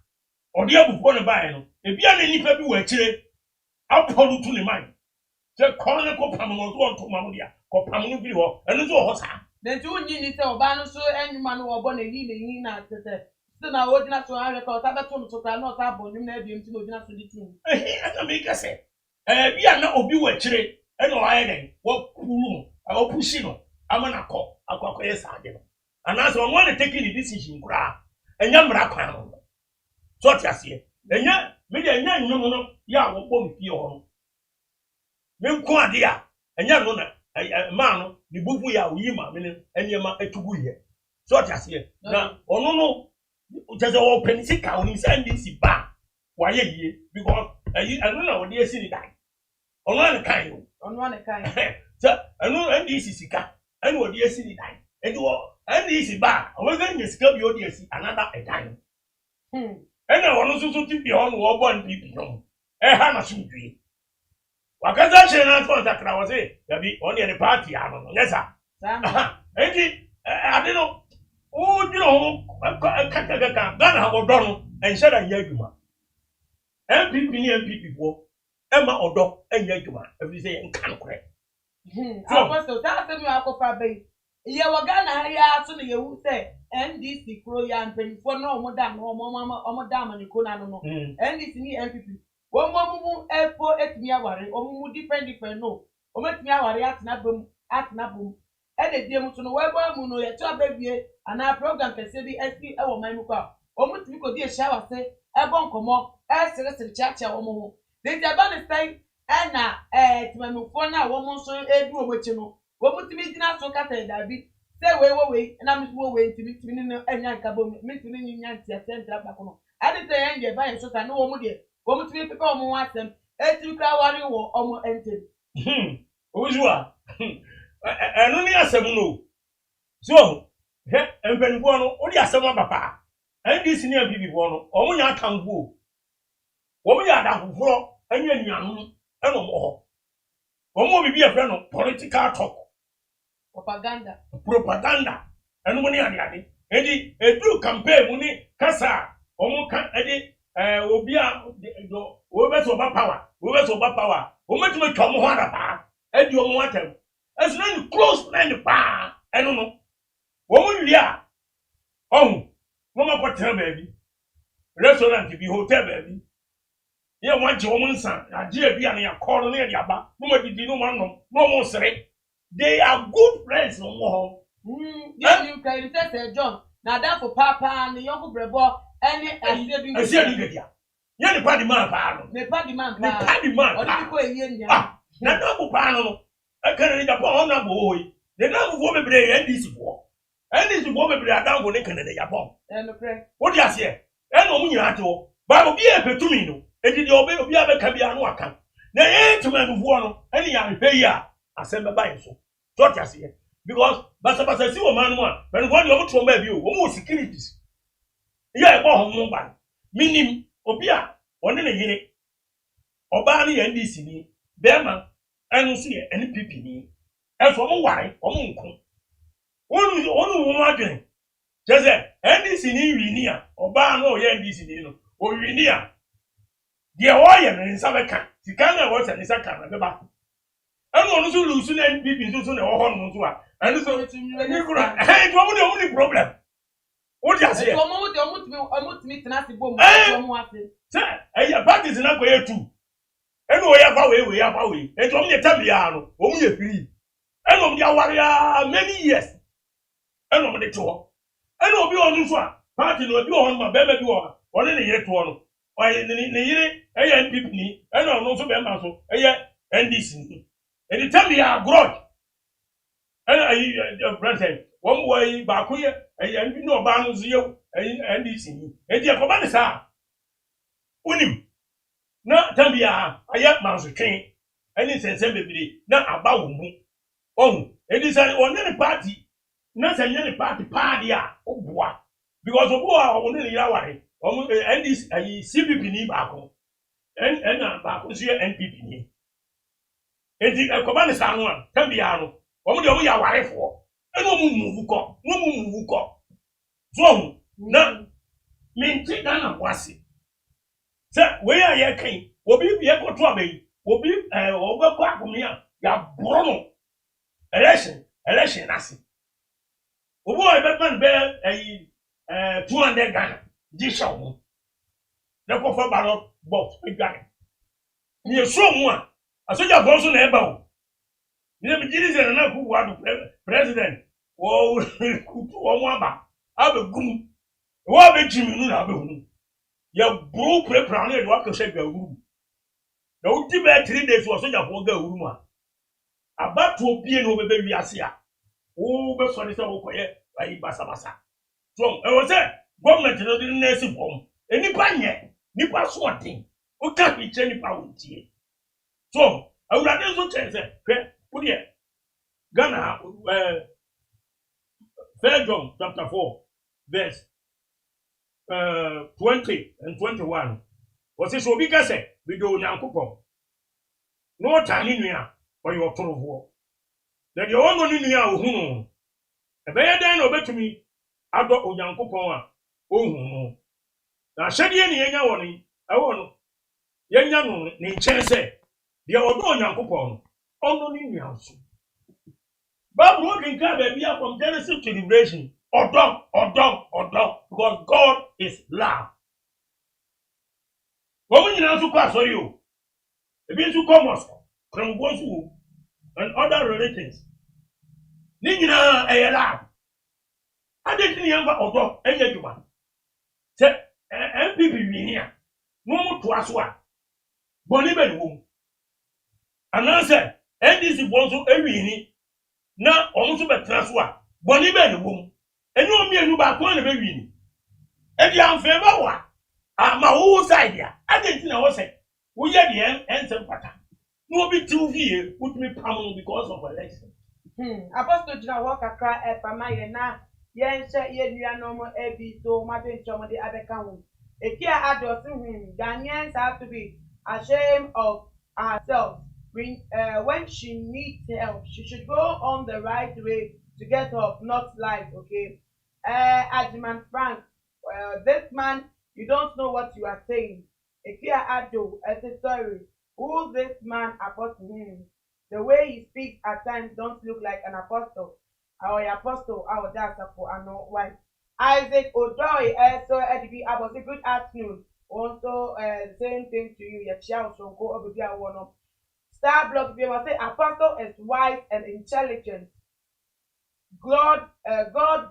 Or the other one buy, no. If you are any people were chile, I'll pull you to the mind. The corner copam was one to Mamudia, copam video, and it's all hot. Then 2 minutes of Bano so any man who are born a healing in at the so now what not to have a call to cannot have on you maybe to know to the tune. I make us say, we are not obi we chile, and no I what cool, I will push you. I'm an call, a cock yes, I did. And as one want to take any decision, and young Rakam. So I say, and yet, maybe a young no, ya won't be on. No quadia, and young a man, the book we are, we ma, and your man to go here. So I say, now, oh no. Just open sick out in this bar. Why ye? Because I don't know what they see that. On one kind. So I know this is Sika. I know what they see that. And this is bar. I was going to scab your dear see another a time. And I want to keep you on one people. A hammer should be. Wakaza China for that I was there. There be only the party. I don't know. Yes, sir. I don't know. Oh, you know, Ghana have done ɛnhyɛ da nyɛ adwuma MPP ni MPP fo ɛma ɔdɔ ɛnyɛ adwuma ɛfiri sɛ yɛnka nokorɛ Apostle that same you akɔfa bɛyi yɛ wɔ Ghana ha ya so na yɛhu sɛ NDC kuro ya mpanyinfoɔ na ɔmo da no ɔmo da amaniko na no NDC ni MPP wɔn mu efo etumi aware ɔmo mu different no ɔmo etumi aware atena bom ɛna die mu so no wɔbɔ mu no yɛto abɛbie ana program kɛse bi esi ɛwɔ man mu kɔ a ɔmo tumi kɔ di ehyia wase ɛbɔ nkɔmɔ ɛseresere kyakya ɔmo ho de aba ne sɛn ɛna timamufoɔ na wɔn nso edu wɔn akyi no wɔn tumi gyina so kata dabi sɛ wei na mi so wei tumi ne ɛnya nkabom mi tumi ne nya ntia sɛntra baako no ade sɛ yɛn deɛ ba yɛn so ta ne wɔn deɛ wɔn tumi pepa wɔn ho asɛm etumi kura wari wɔ wɔn ntɛm. Owusuwa ɛno ne asɛm no so hɛ mpanyinfoɔ no wɔde asɛm aba paa NDC ne MPP foɔ no wɔn nyɛ akanfo wɔn yɛ adafoforɔ ɛnyɛ nuanom ɛna wɔn hɔ wɔn bibi yɛ no political talk propaganda ɛno mo ne ade edi edu campaign mu ne kasa wɔn ka ɛde obi a wɔn bɛ sɛ ɔba power wɔn bɛtumi atwa wɔn ho ada paa ɛdi wɔn ho atɛm ɛso na ne close friend paa ɛno no wɔn wi a ɔho wɔn akɔ tena baabi restaurant bi hotel baabi yɛ wɔn agye wɔn nsa agye ebi a ne yɛ kɔɔ no ne yɛ de aba no mo didi no mo anom no mo sere they are good friends no mo hɔ. Yɛ ni nkari sɛ John na adanfo paapaa ne yɔnko brɛbɔ ɛne asie bi. Asie ni gɛdia yɛ nipa di man paa no. Nipa di man paa ɔde bi kɔ eyi nia. Na n'abo paa no ɛkɛnɛ ne Japan ɔn n'abo wɔ yi ne n'abo fo bebree yɛ NDC fo bebree adanfo ne kɛnɛ ne Japan. Ɛnukurɛ. O di aseɛ ɛna ɔmo nyinaa te hɔ baabu bi yɛ petumi no. Edi de obi abeka bia no aka na timanufoɔ no ɛne yɛ ahwɛ yi a asɛm bɛba yɛ so tɔte aseɛ because basa si wɔ man no a manufoɔ de ɔmo to ɔmo abi o ɔmo securities yɛ ɛbɔ ho mo ba minim obi a ɔne ne yere ɔbaa ne yɛ NDC ni bɛrima ɛno nso yɛ NPP ni ɛso ɔmo ware ɔmo nko wɔn wɔn adwene kyerɛ sɛ NDC ni wini a ɔbaa no ɔyɛ NDC ni no ɔwini a deɛ wɔyɛ no nsa bɛka sika na wɔsɛ ne nsa ka na bɛba ɛno ɔno nso lusu na NPP nso na ɛwɔ hɔ no nso a ɛno so ne kura ɛhɛn ɔmo de ɔmo ne problem wodi aseɛ ɔmo tumi tena ase bom ɔmo ase sɛ ɛyɛ parties na kɔyɛ tu ɛna ɔyɛ afa wei ɛnti ɔmo yɛ tabia no ɔmo yɛ free ɛna ɔmo de aware many years ɛna ɔmo de te hɔ ɛna obi ɔno nso a party no obi wɔ hɔ no ma bɛrima bi wɔ ɔne ne yere to hɔ no ne yere ɛyɛ NPP ni ɛna ɔno nso bɛrima so ɛyɛ NDC ni ɛdi tabia grudge ɛna ɛyi president wɔn wɔ ɛyi baako yɛ ɛyɛ NPP na ɔbaa no nso yɛ ɛyi NDC ni ɛdi ɛkɔba ne saa onim na tabia ayɛ mansotwe ɛne nsɛnsɛn bebree na aba wɔn mu ɔho ɛdi sɛ ɔne ne party na sɛ nye ne party paa deɛ a ɔboa because obi wɔ a ɔmo ne yere aware ɔmo NDC ɛyi CPP ni baako ɛna baako nso yɛ NPP ni eti ɛkɔba ne saa no a tabia no ɔmo deɛ ɔmo yɛ awarefoɔ ɛna ɔmo muvu kɔ so ɔho na mente Ghana ho ase sɛ wei a yɛkan obi bi ɛkɔto abayi obi ɔbɛkɔ akome a yɛaboro no election n'ase obi wɔ ɛbɛma no bɛyɛ ɛyi 200 Ghana gye hyɛ ɔmo na kɔfa ballot box adwane ne yɛsuo mu a asogyafoɔ nso na ɛba o ne megye di sɛ Nana Akufo-Addo president kutu wɔn aba abɛgum wɔn abɛgyimi no na abɛhunu yɛboro pirapira no yɛde wakɔhyɛ gawuru na wodi bɛyɛ 3 days wɔ asogyafoɔ gawuru mu a abatoɔ bie na wɔbɛbɛ wiase a wobɛsɔre sɛ wokɔyɛ ayi basabasa so ɛwɔ sɛ gɔọmenti no de na esi bɔm enipa nyɛ nipa soɔden woka bi kyerɛ nipa wontie so awurade nso kyerɛ sɛ hwɛ wodeɛ Ghana 1 John chapter 4 verse 20 and 21 wɔsi sɛ obi ka sɛ bi do Onyankopɔn na ɔtaa ne nua ɔyɛ ɔtorofoɔ na deɛ ɔno ne nua a ohunu ɛbɛyɛ dan na obetumi adɔ Onyankopɔn a ohunu na hyɛdeɛ ne yɛnya wɔ ne ɛwɔ no yɛnya no ne nkyɛn sɛ deɛ ɔdɔ onyankopɔn no ɔno ne nua nso Bible wokenka baabi a from Genesis to Revelation ɔdɔ because God is love wɔn nyinaa nso kɔ asɔre o ebi nso kɔ mosque krambo nso wɔ and other religions ne nyinaa ɛyɛ love adeti ne yɛmfa ɔdɔ ɛyɛ adwuma sɛ MPP wini a wɔn to aso a bɔnni bɛ ne wɔm anaasɛ NDC bɔ nso ewini na wɔn nso bɛ tena so a bɔnni bɛ ne wɔm ɛni wɔn mmienu baako na bɛ wini ɛdi anfɛn bɛ wa ama wo side a adeti na wɔsɛ woyɛ deɛ ɛnsɛm pata na obi tiw fie wotumi pam because of election. Apostle Jina hɔ kakra ɛfama yɛ na yɛnhyɛ yɛ nuanom ebi so made nkyɛn de abɛka ho ekia adosi Ghanaians have to be ashamed of herself when she needs help. She should go on the right way to get help, not life. Okay, Adjiman Frank, this man, you don't know what you are saying. Ekia Ado, I say sorry. Who this man apostle him? The way he speaks at times don't look like an apostle. Our apostle, our doctor for ano wife. Isaac Odoy, so Edibi Abos, good afternoon. Also, same thing to you. Yachia so go over there one. Star Block, we must say apostle is wise and intelligent. God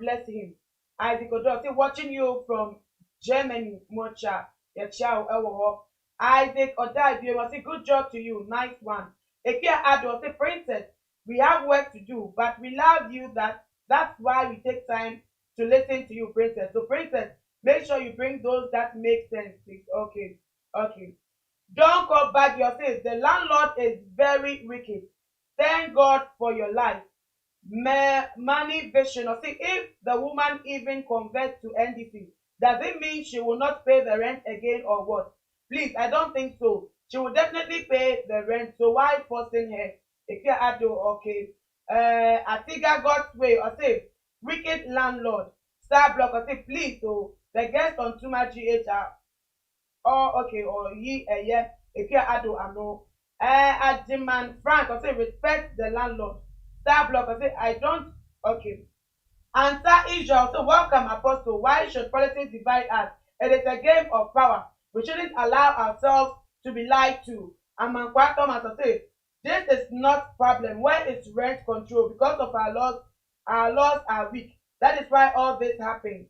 bless him. Isaac Odoy, say watching you from Germany, Mocha. Yachia Isaac Odoy, we must say good job to you. Nice one. Ekia Ado, say princess. We have work to do, but we love you. That's why we take time to listen to you, princess. So, princess, make sure you bring those that make sense, please. Okay. Don't go back yourself. The landlord is very wicked. Thank God for your life. Money vision. Or see, if the woman even converts to NDC, does it mean she will not pay the rent again or what? Please, I don't think so. She will definitely pay the rent. So why forcing her? Okay. Atiga God's way. Or say, wicked landlord. Star Block. Or say, please. So the guest on Tuma GHR. Oh, okay. Or ye, yeah. I know. Adjiman Frank. Or say, respect the landlord. Star Block. Or say, I don't. Okay. Answer Israel. So welcome, Apostle. Why should politics divide us? It is a game of power. We shouldn't allow ourselves to be lied to. Amankwa Thomas. Or say, this is not problem. Where is rent control? Because of our laws are weak. That is why all this happens.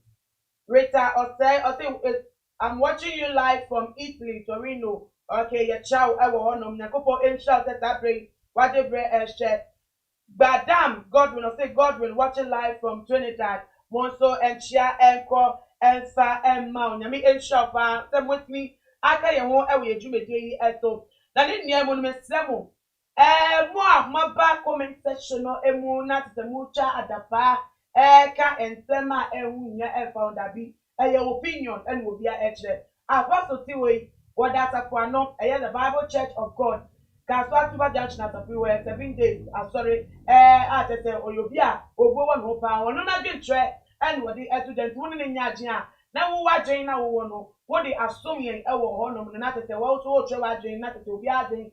Rita Osei, I'm watching you live from Italy, Torino. Okay, yeah, ciao. I will honor Nakopo Insha that brain. What the brain share. Badam, Godwin watching live from Trinidad. Monso and Chia Enko and Sa and Mount. Yami Insha, them with me. I can't want away Jumedi eto. That didn't near monument slemo. Moi, my back comment section no emuna the mucha adapa ka ensema ewunya found abi your opinion and will be a edge. Apostle Tiwe, what that's a quano, the Bible Church of God. Kaswa Tuba Junction at everywhere 7 days. I'm sorry, I say, or you'll be a or go on hope. Or no, not good track and what the students winning in Yajina. Now, what Jane now won, what they assuming our honor, and not to say, well, to Trevor Jane, not to be adding.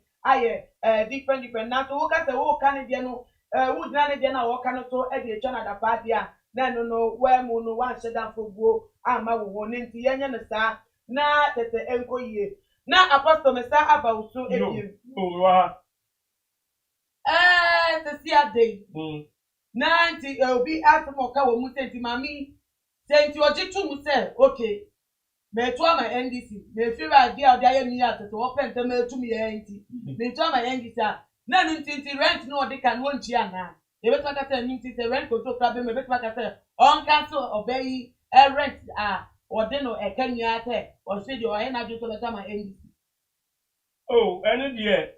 Different. Now to look at the whole Canadian, would Nana or Canato, Eddie John at the party. Then no, where moon one set down for go. I'm a woman, the Yan star. Now that's the Enco year. Now, Apostle Messa about so you. The Sia day. 90 will be after Moka, Mutanti Mammy. Saint Yojitu Musel, okay. Me to my NDC. Me feel idea there me at to open to me to me NDC. Me to my NDC. Na ntinti rent no dey can won chia na. E be to ka say ntinti rent control problem e be to ka say on cancel obey rent or dey no e kan ya te or say dey o e na jo to my NDC. Oh, any there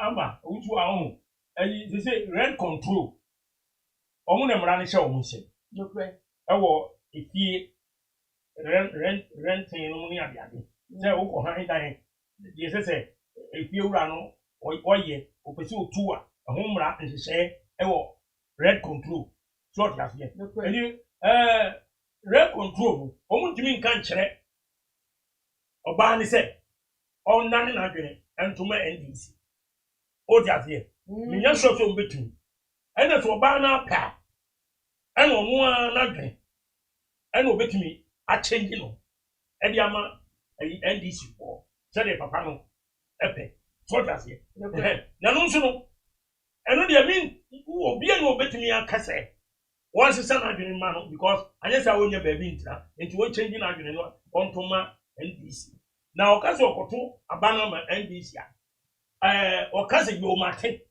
ama utu ahun. They say rent control. Omo na mra ne hye omo hye. No kwe. Ewo ifie rent no money abiade say wo ko han dan ye say if you wura no oye opese otu a ho mra nhye ewo rent control so what you have here any rent control omu ontimi nka nkyere oba ni se onnane na adwene entoma NDC o diazie me nya so so mbetum ena so oba na pa ena ono na adwene ena obetumi a change no e di ama NDC for se de papa no epe so diazie na no nso no eno de mean obi ena obetumi akase once say na adwene ma no because anya say wonya baabi ntra enti wo change na adwene no ontoma NDC na okase okoto abana ma NDC okase yo mate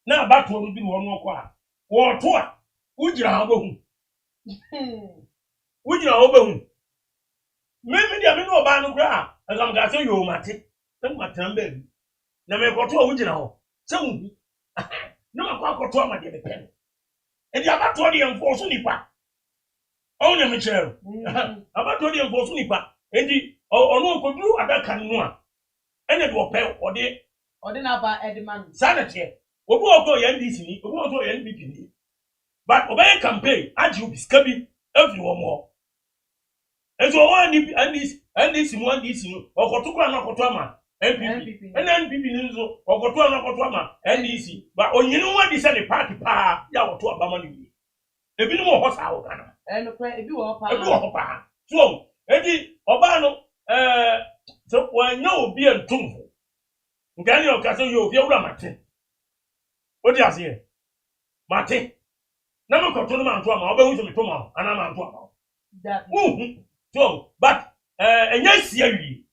na abato no bi wo no kwa wo to a ujira ha behu ujira ho behu me dia me no ba no kra agam ga say yo mate na matan ba bi na me koto a ujira ho se hu na makwa koto ama de pen e dia abato de enforce nipa on ya me chere abato de enforce nipa enti ono koduru adaka no a ene do pe ode na ba edman sanate obi ogo ya NDC ni obi ogo ya NPP ni but obey campaign aji obi skabi every one more ezo one NDC mu NDC no okotukwa na okotu ama NPP NPP ni nzo okotu na okotu ama NDC but onyinu wa di se ne party pa ya wotu abama ni ebi no mo ho sa wo kana enokra ebi wo pa so edi oba no so wanya obi entumfo ngani okase yo obi awura mate odi ase mate na me koto no ma nto ama obehu so me to ma ana ma nto ama that so but enya sia wi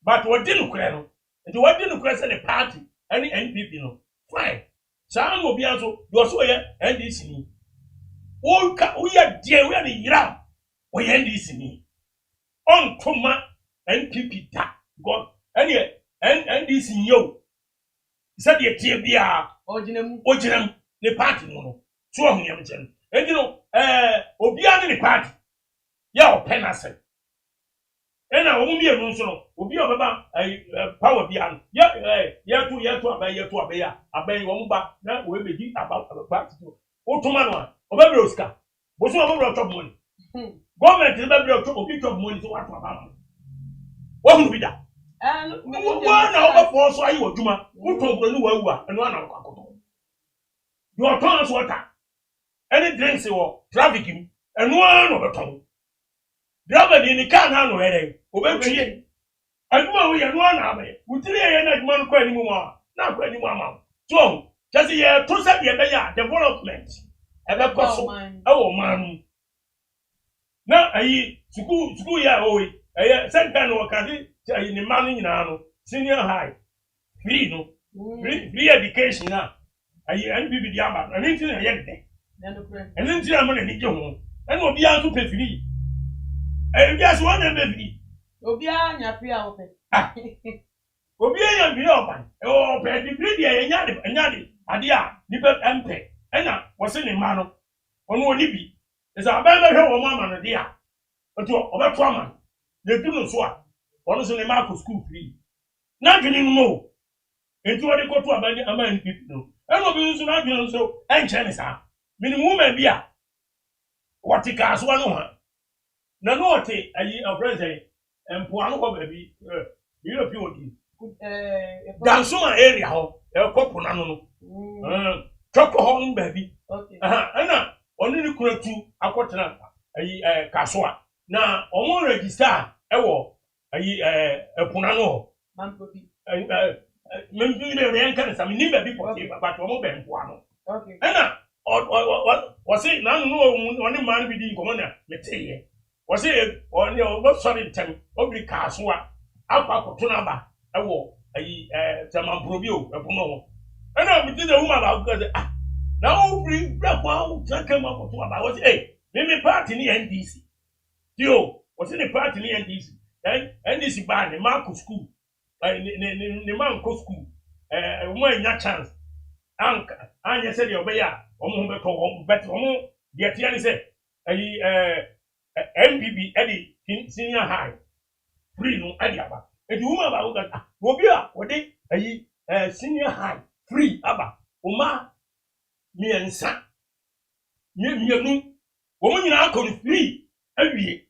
but wodi no kure no ndi wodi no kure se the party any NPP no fine sa no obi aso do so ye NDC ni o ka o ya die we ni yira o ye NDC ni on toma NPP da god any NDC yo said ye tie bia ojinem ne party no so ohun yam chen enti no obi an ne party ya openase ena wo mi enu nso no obi obeba power bia ya tu abai wo mba na wo ebedi aba party o toma no obebre oska bo so obebre top money government is bebre obi top money so what about wo hu bi da wo na wo fo so ayi oduma wo tombro ni wawu a eno ana akoto your turn so water any drinks wo traffic eno ana beton driver ni car na no ere obetwie aduma wo ye no ana abaye wutiri ye na aduma no kwa ni mu ma na kwa ni mu ama so just ye to say ye be ya development ebe koso ewo man na ayi school ya oyi senta no wakati ayi ni man nyina no senior high free no free education na ayi NPP di aba na nti na ye de ene nti na mo na ni je ho ene obi an so pe free bi as one na be free obi anya free a ope obi anya free opa o pe di free dia nya de ade a ni pe empe ena wo se ni ma no ono oni bi esa aban be hwe wo ma no de a oto obeto ama na du no so a ono so ni ma ko school free na dwene no mo enti wo de ko to aban ama NPP no eno bi so na dwene so enche ni sa minimum ma bi a watika so no ha na no ote ayi president empo anu ko ba bi you know odi dansoma area ho e kopo na no no choko ho mba bi ana oni ni kuratu akotena ayi kasoa na omo register ewo ayi epuna no manpo bi membi le yankan sa mi ba bi poti ba to omo be mpo ano okay ana wasi na no oni man bi di komo na meteye wasi oni o sorry tem obi kasoa akwa kotona ba ewo ayi tamamprobio epuno ana mi tell woman about because now free black one come up to about what me party ni NDC yo what's in the party ni NDC NDC ban the Marco school ni Marco school mo nya chance anka anya say the obeya omo be to bet omo the tia ni say MPP edi senior high free no edi aba edi woman about that obi a wode senior high free aba uma miensa mienu wo nyina akọ free awie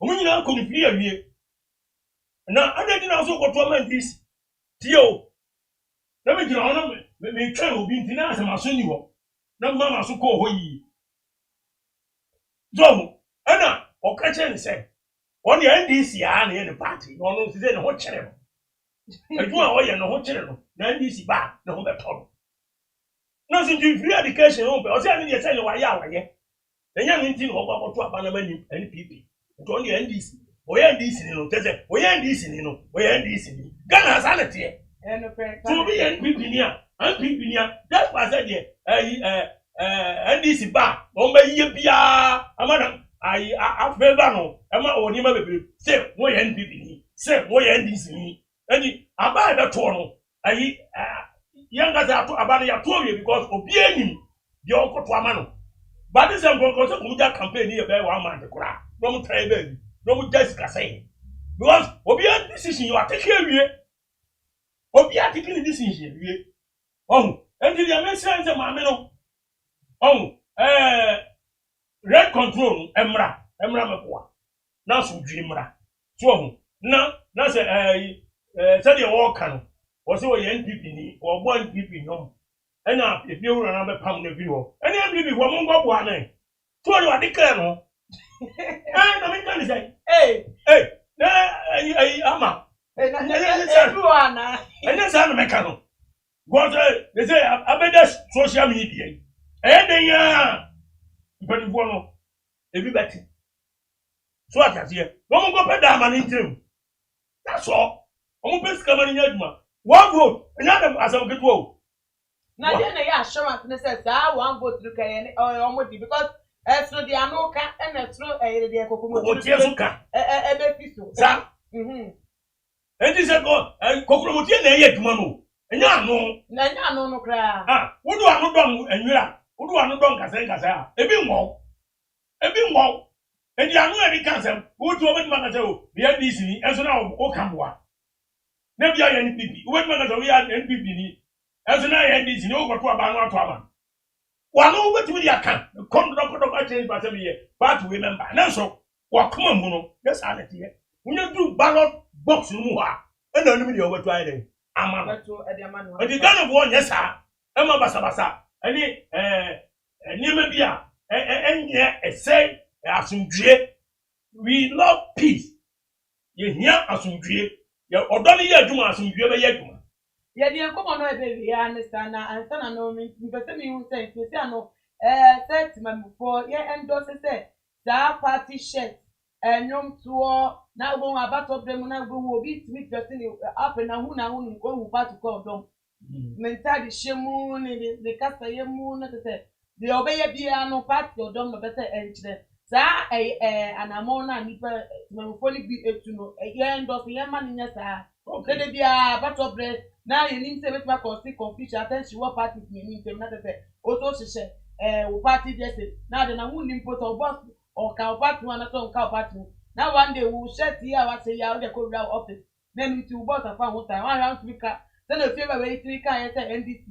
omo nyina ko ni firi awie na adedi na so ko to man this tio na me jira ona me twa obi ntina asema so ni ho na mama so ko ho yi zo ana o ka chen se on the NDC a na the party no no se ne ho kere no edu a o ye no ho kere no na NDC ba na ho beto no so free education o be o se ani ye se ne wa ya wa ye enya mi ntin ho ko to aba na mani NPP to on the NDC o ye NDC ni no tese o ye NDC ni no o ye NDC ni Ghana sa na tie to be NPP ni a NPP ni a that's why I said NDC ba o ma ye bia amana I favor no ema oni ma bebre say wo ye NPP ni say wo ye NDC ni eni aba da to no ayi yanga za to aba ya to we because obi enim de okoto ama no but this am go so kumja campaign ni e be 1 month kura no mu try be no mu just say because obi a decision you are taking away obi a taking decision we enti dia me say say ma me no red control emra mekoa na so dwi mra so na say say the work no o say o ye NPP ni o bo NPP no ena ebi ewura na be pam na bi ho ena NPP ho mo ngbo bo anan so o wa declare no na me kan say na ama Everyone. ena say na me kan no go say they say abeda social media ya but no ebi beti so atase no mo go peda ma ni ntrim that's all o mo best come ni aduma one vote enya dem asam ketu o na dey na ya assurance ne say one vote look at o mo di because so the anoka and through the kokomo o tie so ka be fiso sa enti se go kokomo tie na ye aduma no enya ano no kra wodu ano dom enwira wodu ano dom kasa ebi nwo enti anu eri kanse wotu obedi makase o bia DC ni enso na o kamboa na bia ye NPP obedi makase o ya NPP ni enso na ye DC ni o goto aba no ato aba wanu obedi mi aka kondo ka change pa se ye but we member na so wakoma mu no yes alete ye unya du ballot box mu ha e na nimi de obetu ayi de ama no enti Ghana bo nya sa e ma basa ani me bia enye say asumdue we love peace ye hia asumdue ye odoni ye adwuma asumdue be ye adwuma ye de enkomo no ebe wi ya understand na ansana no mi pese mi hu say pese ano set mamfo ye endorse say that party shirt enyom tuo na gbo abato bremu na gbo obi timi person up na hu ko party ko dom mental shemu ni de kasa ye mu na say de obeye bia no party odom no better enchire sa anamon na nipa mamfoli bi etu no ye endorse ye ma nya sa de bia abato bre na ye nim say betma cause confusion attention what party ni nim tem na say o to hye wo party dey say na de na hu nim poto boss or ka party na so ka party na one day we share here what say ya o dey go round office then we to boss afa ho time one round speaker then the favor we three can say NDC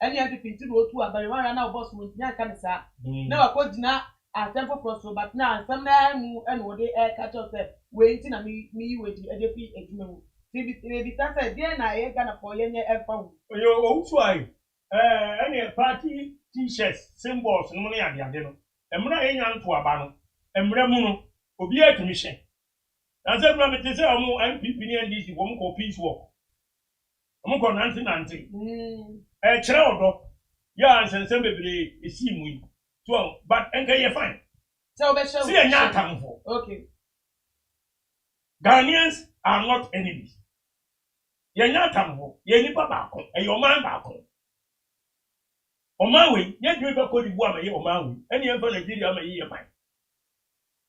any NDP ti do tu abare one round na boss mo nya ka sa na wa ko dina atempo prosper but na some na mu and we dey catch us we nti na me we di edepi eduma mu bi ta say dey na ye Ghana for ye nye efa hu yo o tu ai any party t-shirts symbols no ne ade no emra ye nya nto aba no emra mu no obi atumi hye na say bra me te say omo MPP ni NDC wo mo ko peace work omo ko nanti kire odo ya ansense bebre esi mu yi so but enka ye fine so be show see enya atamfo okay Ghanaians are not enemies ye nya atamfo ye nipa ba ko e yo man ba ko omawe ye dwe be ko di bu ama ye omawe eni en fa Nigeria ama ye man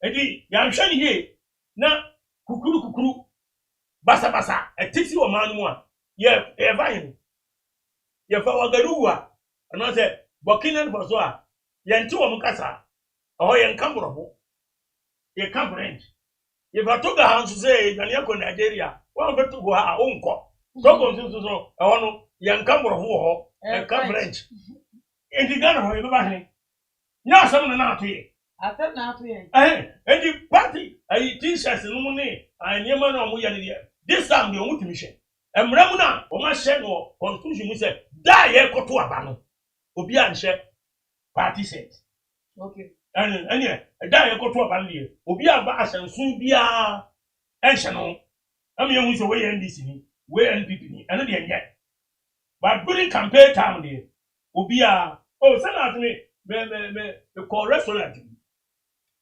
edi ya hwe ni he na kukuru basa etisi oman mu a ye vayin ye fa wagaruwa ana se Burkina Faso a ye nti wo mkasa o ye nkambrofo ye kambrand ye fa to ga hanso se dwane ko Nigeria wo fa to go ha onko to ko nso so e wono ye nkambrofo ho e kambrand enti Ghana ho ye ba he nya asem na ato ye after na ato ye edi party I t-shirts no money and your man on we this time the only mission. And Ramuna, or my shed or constitution, we said, die a kotu abano. Obi and share party set. Okay. And yeah, a die a kotu abandi. Obi a bass and soon be a ancient. I mean, we say way NDC, way NPP, and the yet. But during campaign time, there will be a send out to me the call restaurant.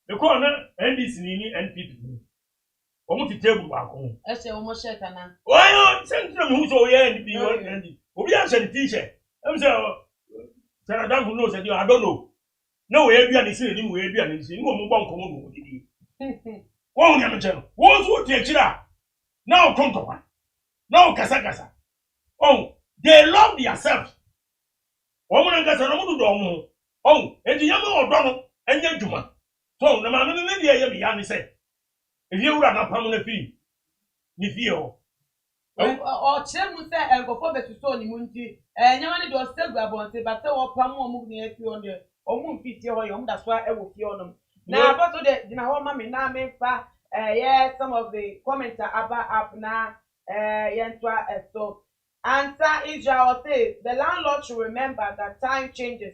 The call NDC, NPP. Almost the table back home. I say almost shut now. Why not send them who's over NDP? Will be answer the teacher. I'm saying, Senator who knows that I don't know. No way, be an issue, no way, be an issue. No more common. One young channel. What's what take it up? Now come to one. Now Casacasa. Oh, they love themselves. Woman and Casamodo Domo. Oh, and the young or Donald and young Juma. So, the man in the India, said, if you run up on the fee, if you or Chem say and go for to Sony Munti, and you want to still grab on say, but so Pamo moving at you on the or moon fit your home, that's why I will feel them. Now, but to the Mammy now make fa, yes, some of the comments are about up now, Yentwa, so. Answer Israel says the landlord should remember that time changes.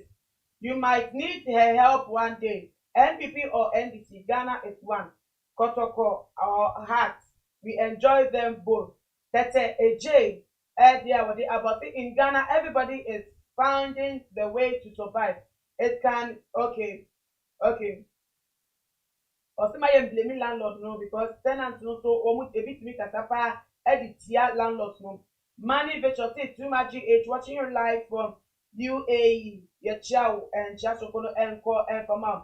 You might need her help one day. NPP or NDC, Ghana is one. Kotoko or Hearts, we enjoy them both. Tete AJ, about it in Ghana, everybody is finding the way to survive. It can okay. Or somebody blaming landlord no because tenants no so almost a bit make a tapa edit landlords no. Money Virtual too much GH watching your live from UAE, Yachao and Chasokono and Ko and from mom.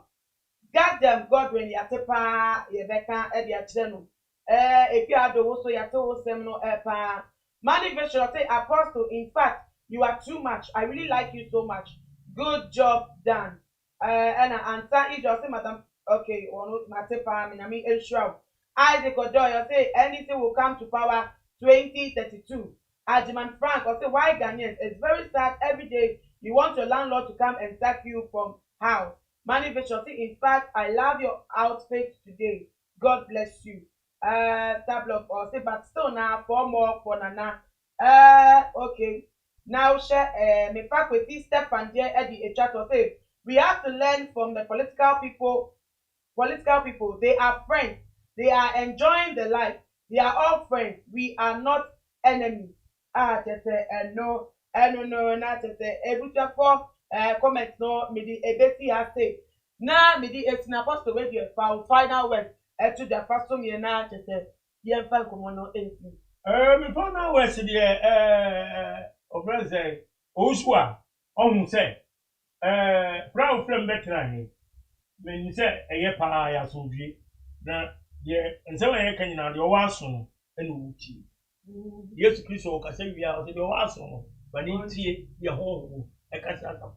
God damn Godwin Yatepa, Yebeka, Edia Chenu. If you are the also Yato Semino Epa. Money Virtual Apostle, in fact, you are too much. I really like you so much. Good job done. And I answer is just madam. Okay, or not Matepa, Minami Elshroud. Isaac Odoy, say anything will come to power 2032. Ajiman Frank, or say why Ghanaians? It's very sad every day you want your landlord to come and sack you from house. Money Virtual, in fact, I love your outfit today. God bless you. Tablock or say, but still now 4 more for Nana. Okay. Now share me back with this step and dear Eddie chat or say we have to learn from the political people. They are friends. They are enjoying the life. They are all friends. We are not enemies. Just no, not just able to for comment no, me the ebesi has said. Now, me the it's not supposed to wait your final word to the first one you now just young fan come on no anything. Me final word the Obreze Oswa on say proud friend better when you say a year pa ya so bi na ye nse we ye kan na de o waso no e no wuti Yesu Kristo o kasa wi a o de o waso no ba ni tie ye ho e kasa aka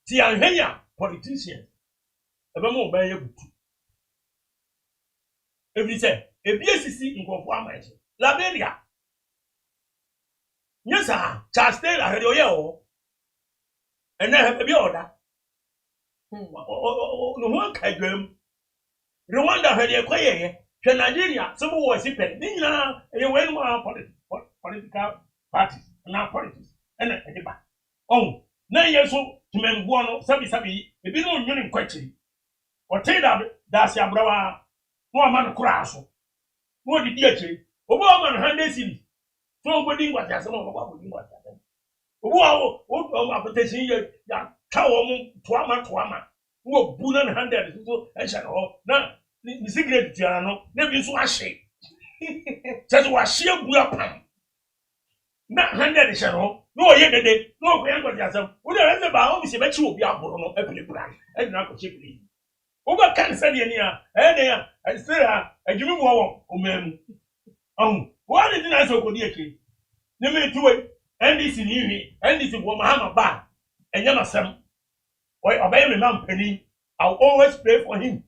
ti anhenya politicians e be mo ba ye butu e bi say e bi esisi nkofo amaje Liberia nyesa Charles Taylor he de o ye o e na e bi oda no one kagwam Rwanda had a quiet Nigeria some was sipping Nina a way more political parties and politics and a debate. Oh, 9 years old to men buono sabi a bit on union question or tell that's your brother no man crash no the DH Obama 100 cities so wedding was just some of what would what happened. What application ya Tawam Twama who Bunan handed so and shall now the secret Tiano never so a shape. Says was sheer Buapam. Not handed shall no yet a day, no grandpa yourself. Would I ever bow? Miss Bet you will be a Borono Epily Brand and not cheaply. Over can send you near, and still a Jimmy Wall, O ma'am. Why didn't I so good, dear kid? No me do it, and this in you, and this is Wamahama Bar, and Yamasam. Why obey me, Mum Penny? I'll always pray for him.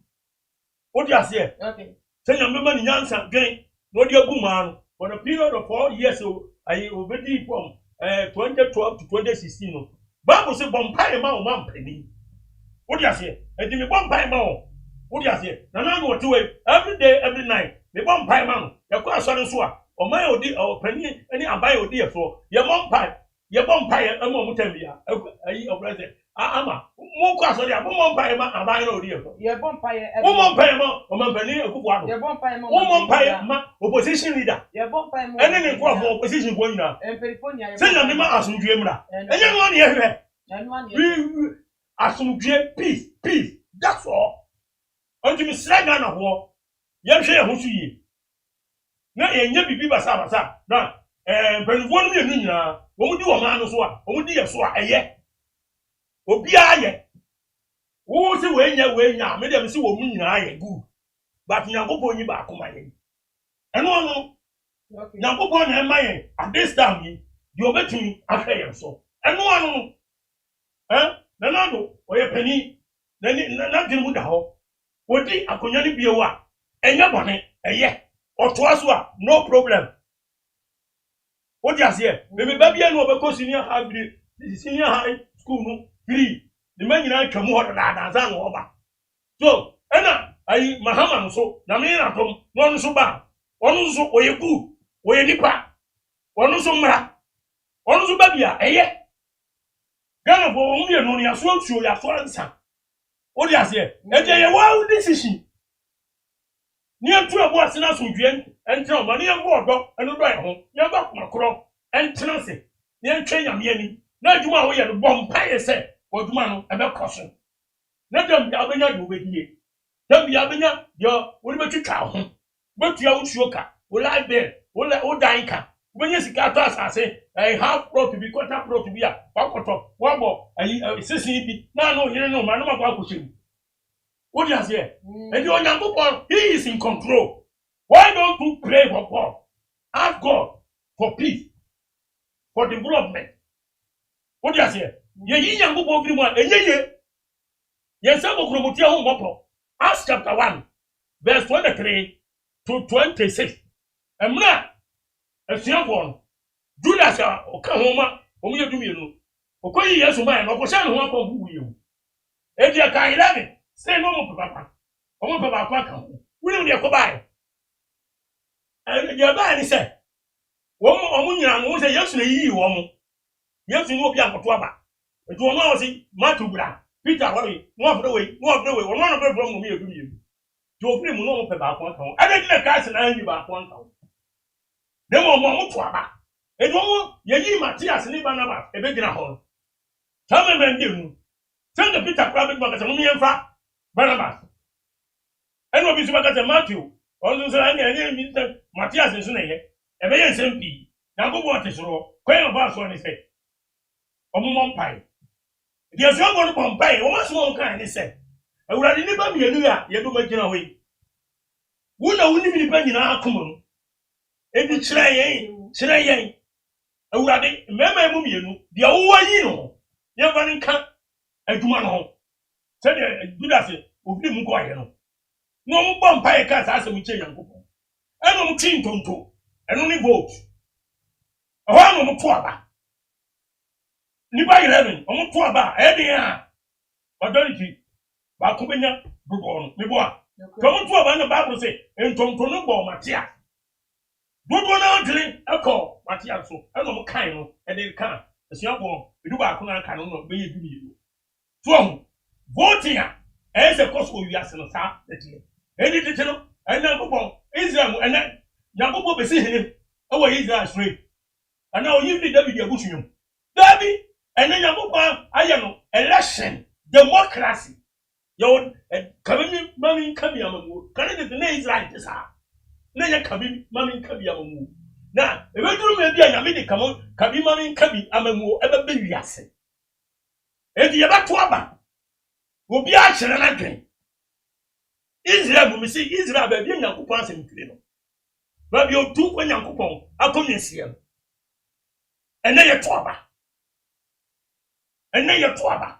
What do you say? Okay. Send your woman in Yansan again, not your woman, for a period of 4 years. So I already from 2012 to 2016. Bible said, Bompire Mount Penny. What do you say? And give me one pie more. What do you say? Nana go to it every day, every night. The bomb pie man, your class on swa, or my old or penny, any abai or dear for your bomb pie, a moment tell me, a president. Ama, more class on your bomb pie, a buy no dear for Your bonfire, woman pie, or my penny, a good one. your bonfire, Woman pie, opposition leader. your bonfire, And then they go for opposition going now. and California, Send them the man as you dream. And you want here. and 1 year. We as you dream, peace. That's all. Until me slag on a war. Yam share who see. Na yenye bibi basa na benvon mi enu nyina wo mudi wo man no so a wo mudi ye so a eye obi aye wo se we nya me dem se wo mu nyina aye good but nyankopon nyi ba akoma ye eno nyankopon na ema ye at this time yi di obetumi ahwe ye so eno na nando oye pani na din mu da ho odi akonya ni bie wa enya bone eye Otoaswa, no problem. What you say? Maybe baby and over senior high school no free. The man you know come over that over. So, Anna, I Mahama so, Namina from one so bad. One so oyeku, oyenipa, one so mra, one so babia, eh? Ghana for only a non so show your answer. What you say? And they wild decision. Near to a boss in us with you, and tell money and water, and a right home, your back my crop, and Tennessee. Near train your yeni. Now you are the bomb pie, say, what man about caution. Let them be Abena do with ye. Don't be Abena, your what about you cow? But you own sugar, will I bear, will I old dyinka? When you see Catas, I say, I have brought to be cut up, brought to be a pocket, one more, I see, no, you know, my number. What do you say? And your Nyankopon, he is in control. Why don't you pray for God? Ask God for peace, for development. What do you say? Ye Nyankopon give one, and ye say Okromotia Homopo. Acts chapter 1, verse 23 to 26. And now, a simple Judas Okahoma, Omi do you. Okoyi yes, man, Okoshan Homo who you. And you can 11. Say no more, Papa. I want Papa. We don't get by. And your body said, Woman, Omunia, say yes to you, woman. Yes, you will be uncle Twaba. But you will not see Matubra, Peter, one of the way, one of the from me to you. To open no Papa. I didn't cast an angry about 1 town. No more Twaba. And one, Ye Matthias and Ibanaba, a big in a hole. Tell me when you send the Peter Private Market and me and Fa. Barnabas. And what is about Matthew? Also, Mr. Matthias is in here. A very SMP. Now go what is wrong. Quail about one is said. Mum pie. There's no one upon pie, or much more kind, he said. I would have never be a new year, you do make it away. Would I wouldn't be penny in our common? If it's Sray, I would have remember you, the old you know. You're running cut and do one home. Said Judas, who didn't go ahead. No bomb pie cats as a Michel and Coupon. I don't chin tonto, and only vote. A one on Twaba. Niba 11, on Twaba, Eddie, Majority, Bakubina, Bubon, Niboa. Come to a the Bible say, and Tontono Matia. Good one out, a call, Matia, so I don't kind, and they can't. As young one, we do our canon, be you. From voting as a cause we are sent out that year. Any little and now Israel and then Yakubo be seeing our Israel straight. And now you did W. Bushum. Derby and then Yakuba, I am election, democracy. Your coming, mammy, come here, can the name like this? Then coming, mammy, come here. Now, if I do maybe I am in the come on, Kabi, mammy, Kabi, Amamu, ever be yes. And the other Twaba. Will be action and again. Israel will see Israel by being a coupon and clean. But you do when you're coupon, I'll come in here. And then you're Twaba. And then you're Twaba.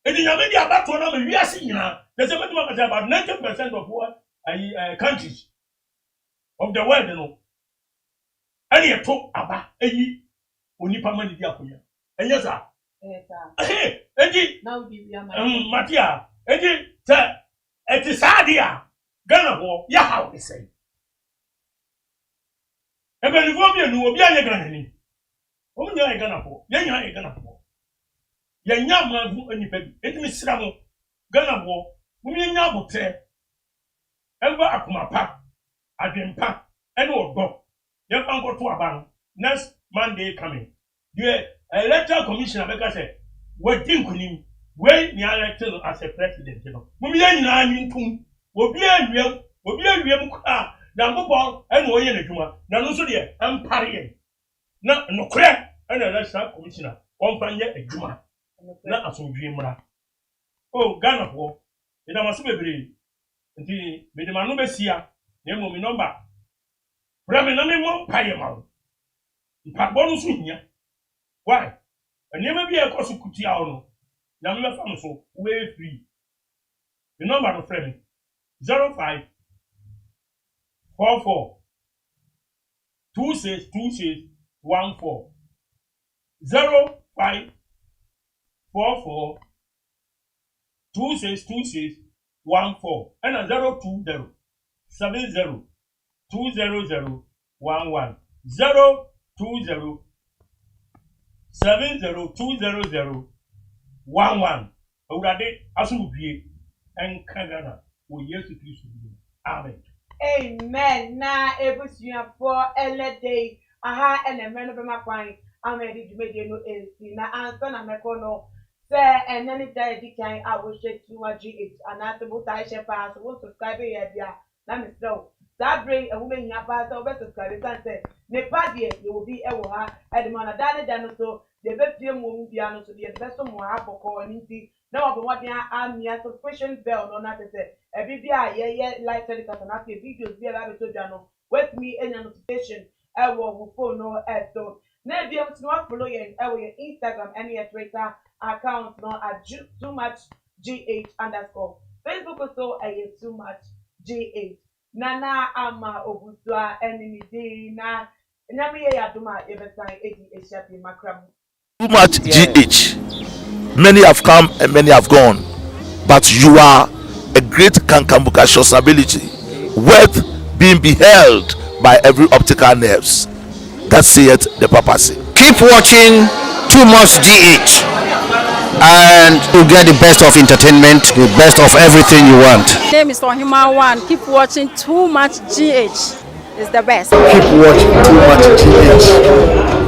And in your media about to another, we are seeing now. There's a matter about 90% of what countries of the world, you know. And you talk about any Unipaman Diakoya. And yes, sir. Hey, now give you Matia, It is idea. Ghana war, ya how they say. And when you go be a new be a Ghana. Oh, you are Ghana for. Yan are Ghana for. Yan man who any baby. It is Sramo. Ghana war. Whom you now say. Ever akuma pa. Adempa. And old go. You can go to a bank. Next Monday coming. The electoral commissioner Becca said, what think him? When you are elected as a president, you know. We are in Tum. We are real. We are real. Now, and we are in Juma. Now, no, so dear, I'm parrying. No crack. And a electoral commissioner. One find a Juma. Not as we dream. Oh, Ghana war. It must be brave. The Manubesia, name of me number. Braminami won't pay him out. Pabonus in here. Why? And never be a cost of Cutiano. Number from so way free. The number of friend 05 44 26 14 05 44 26 14 and a 020 70 200 11 020 70 200 11. Already, as we be and Canada, we yes to Christ. Amen. Amen. Na ebusuya for day. Aha and a man of my fine. I'm ready to make no AC. Na answer na mekono. Say and any day decline I will shake too much GH and at the boot I shall pass. Won't subscribe here. Let me know. That bring a woman in your pass over subscribe and say, Nepadi, you will be a woha at the Manadana Danoso. The best young woman piano to be the best of more apple call and easy. Now, but what they are near subscription bell, no, not to say. Every day, like telecast and after videos, be a rabbit to Jano. With me in a notification, I will phone no ad. So, now be able to follow you and your Instagram and your Twitter account no at too much GH _ Facebook also too much GH. Nana ama obuswa enemy na nyame ya duma ebesan edi eshapi makram. Too much GH. Many have come and many have gone, but you are a great Kankambuka ability, worth being beheld by every optical nerves. That saith the papacy. Keep watching Too Much GH, and you get the best of entertainment, the best of everything you want. My name is Ohima One. Keep watching Too Much GH. It's the best. Keep watching Too Much GH.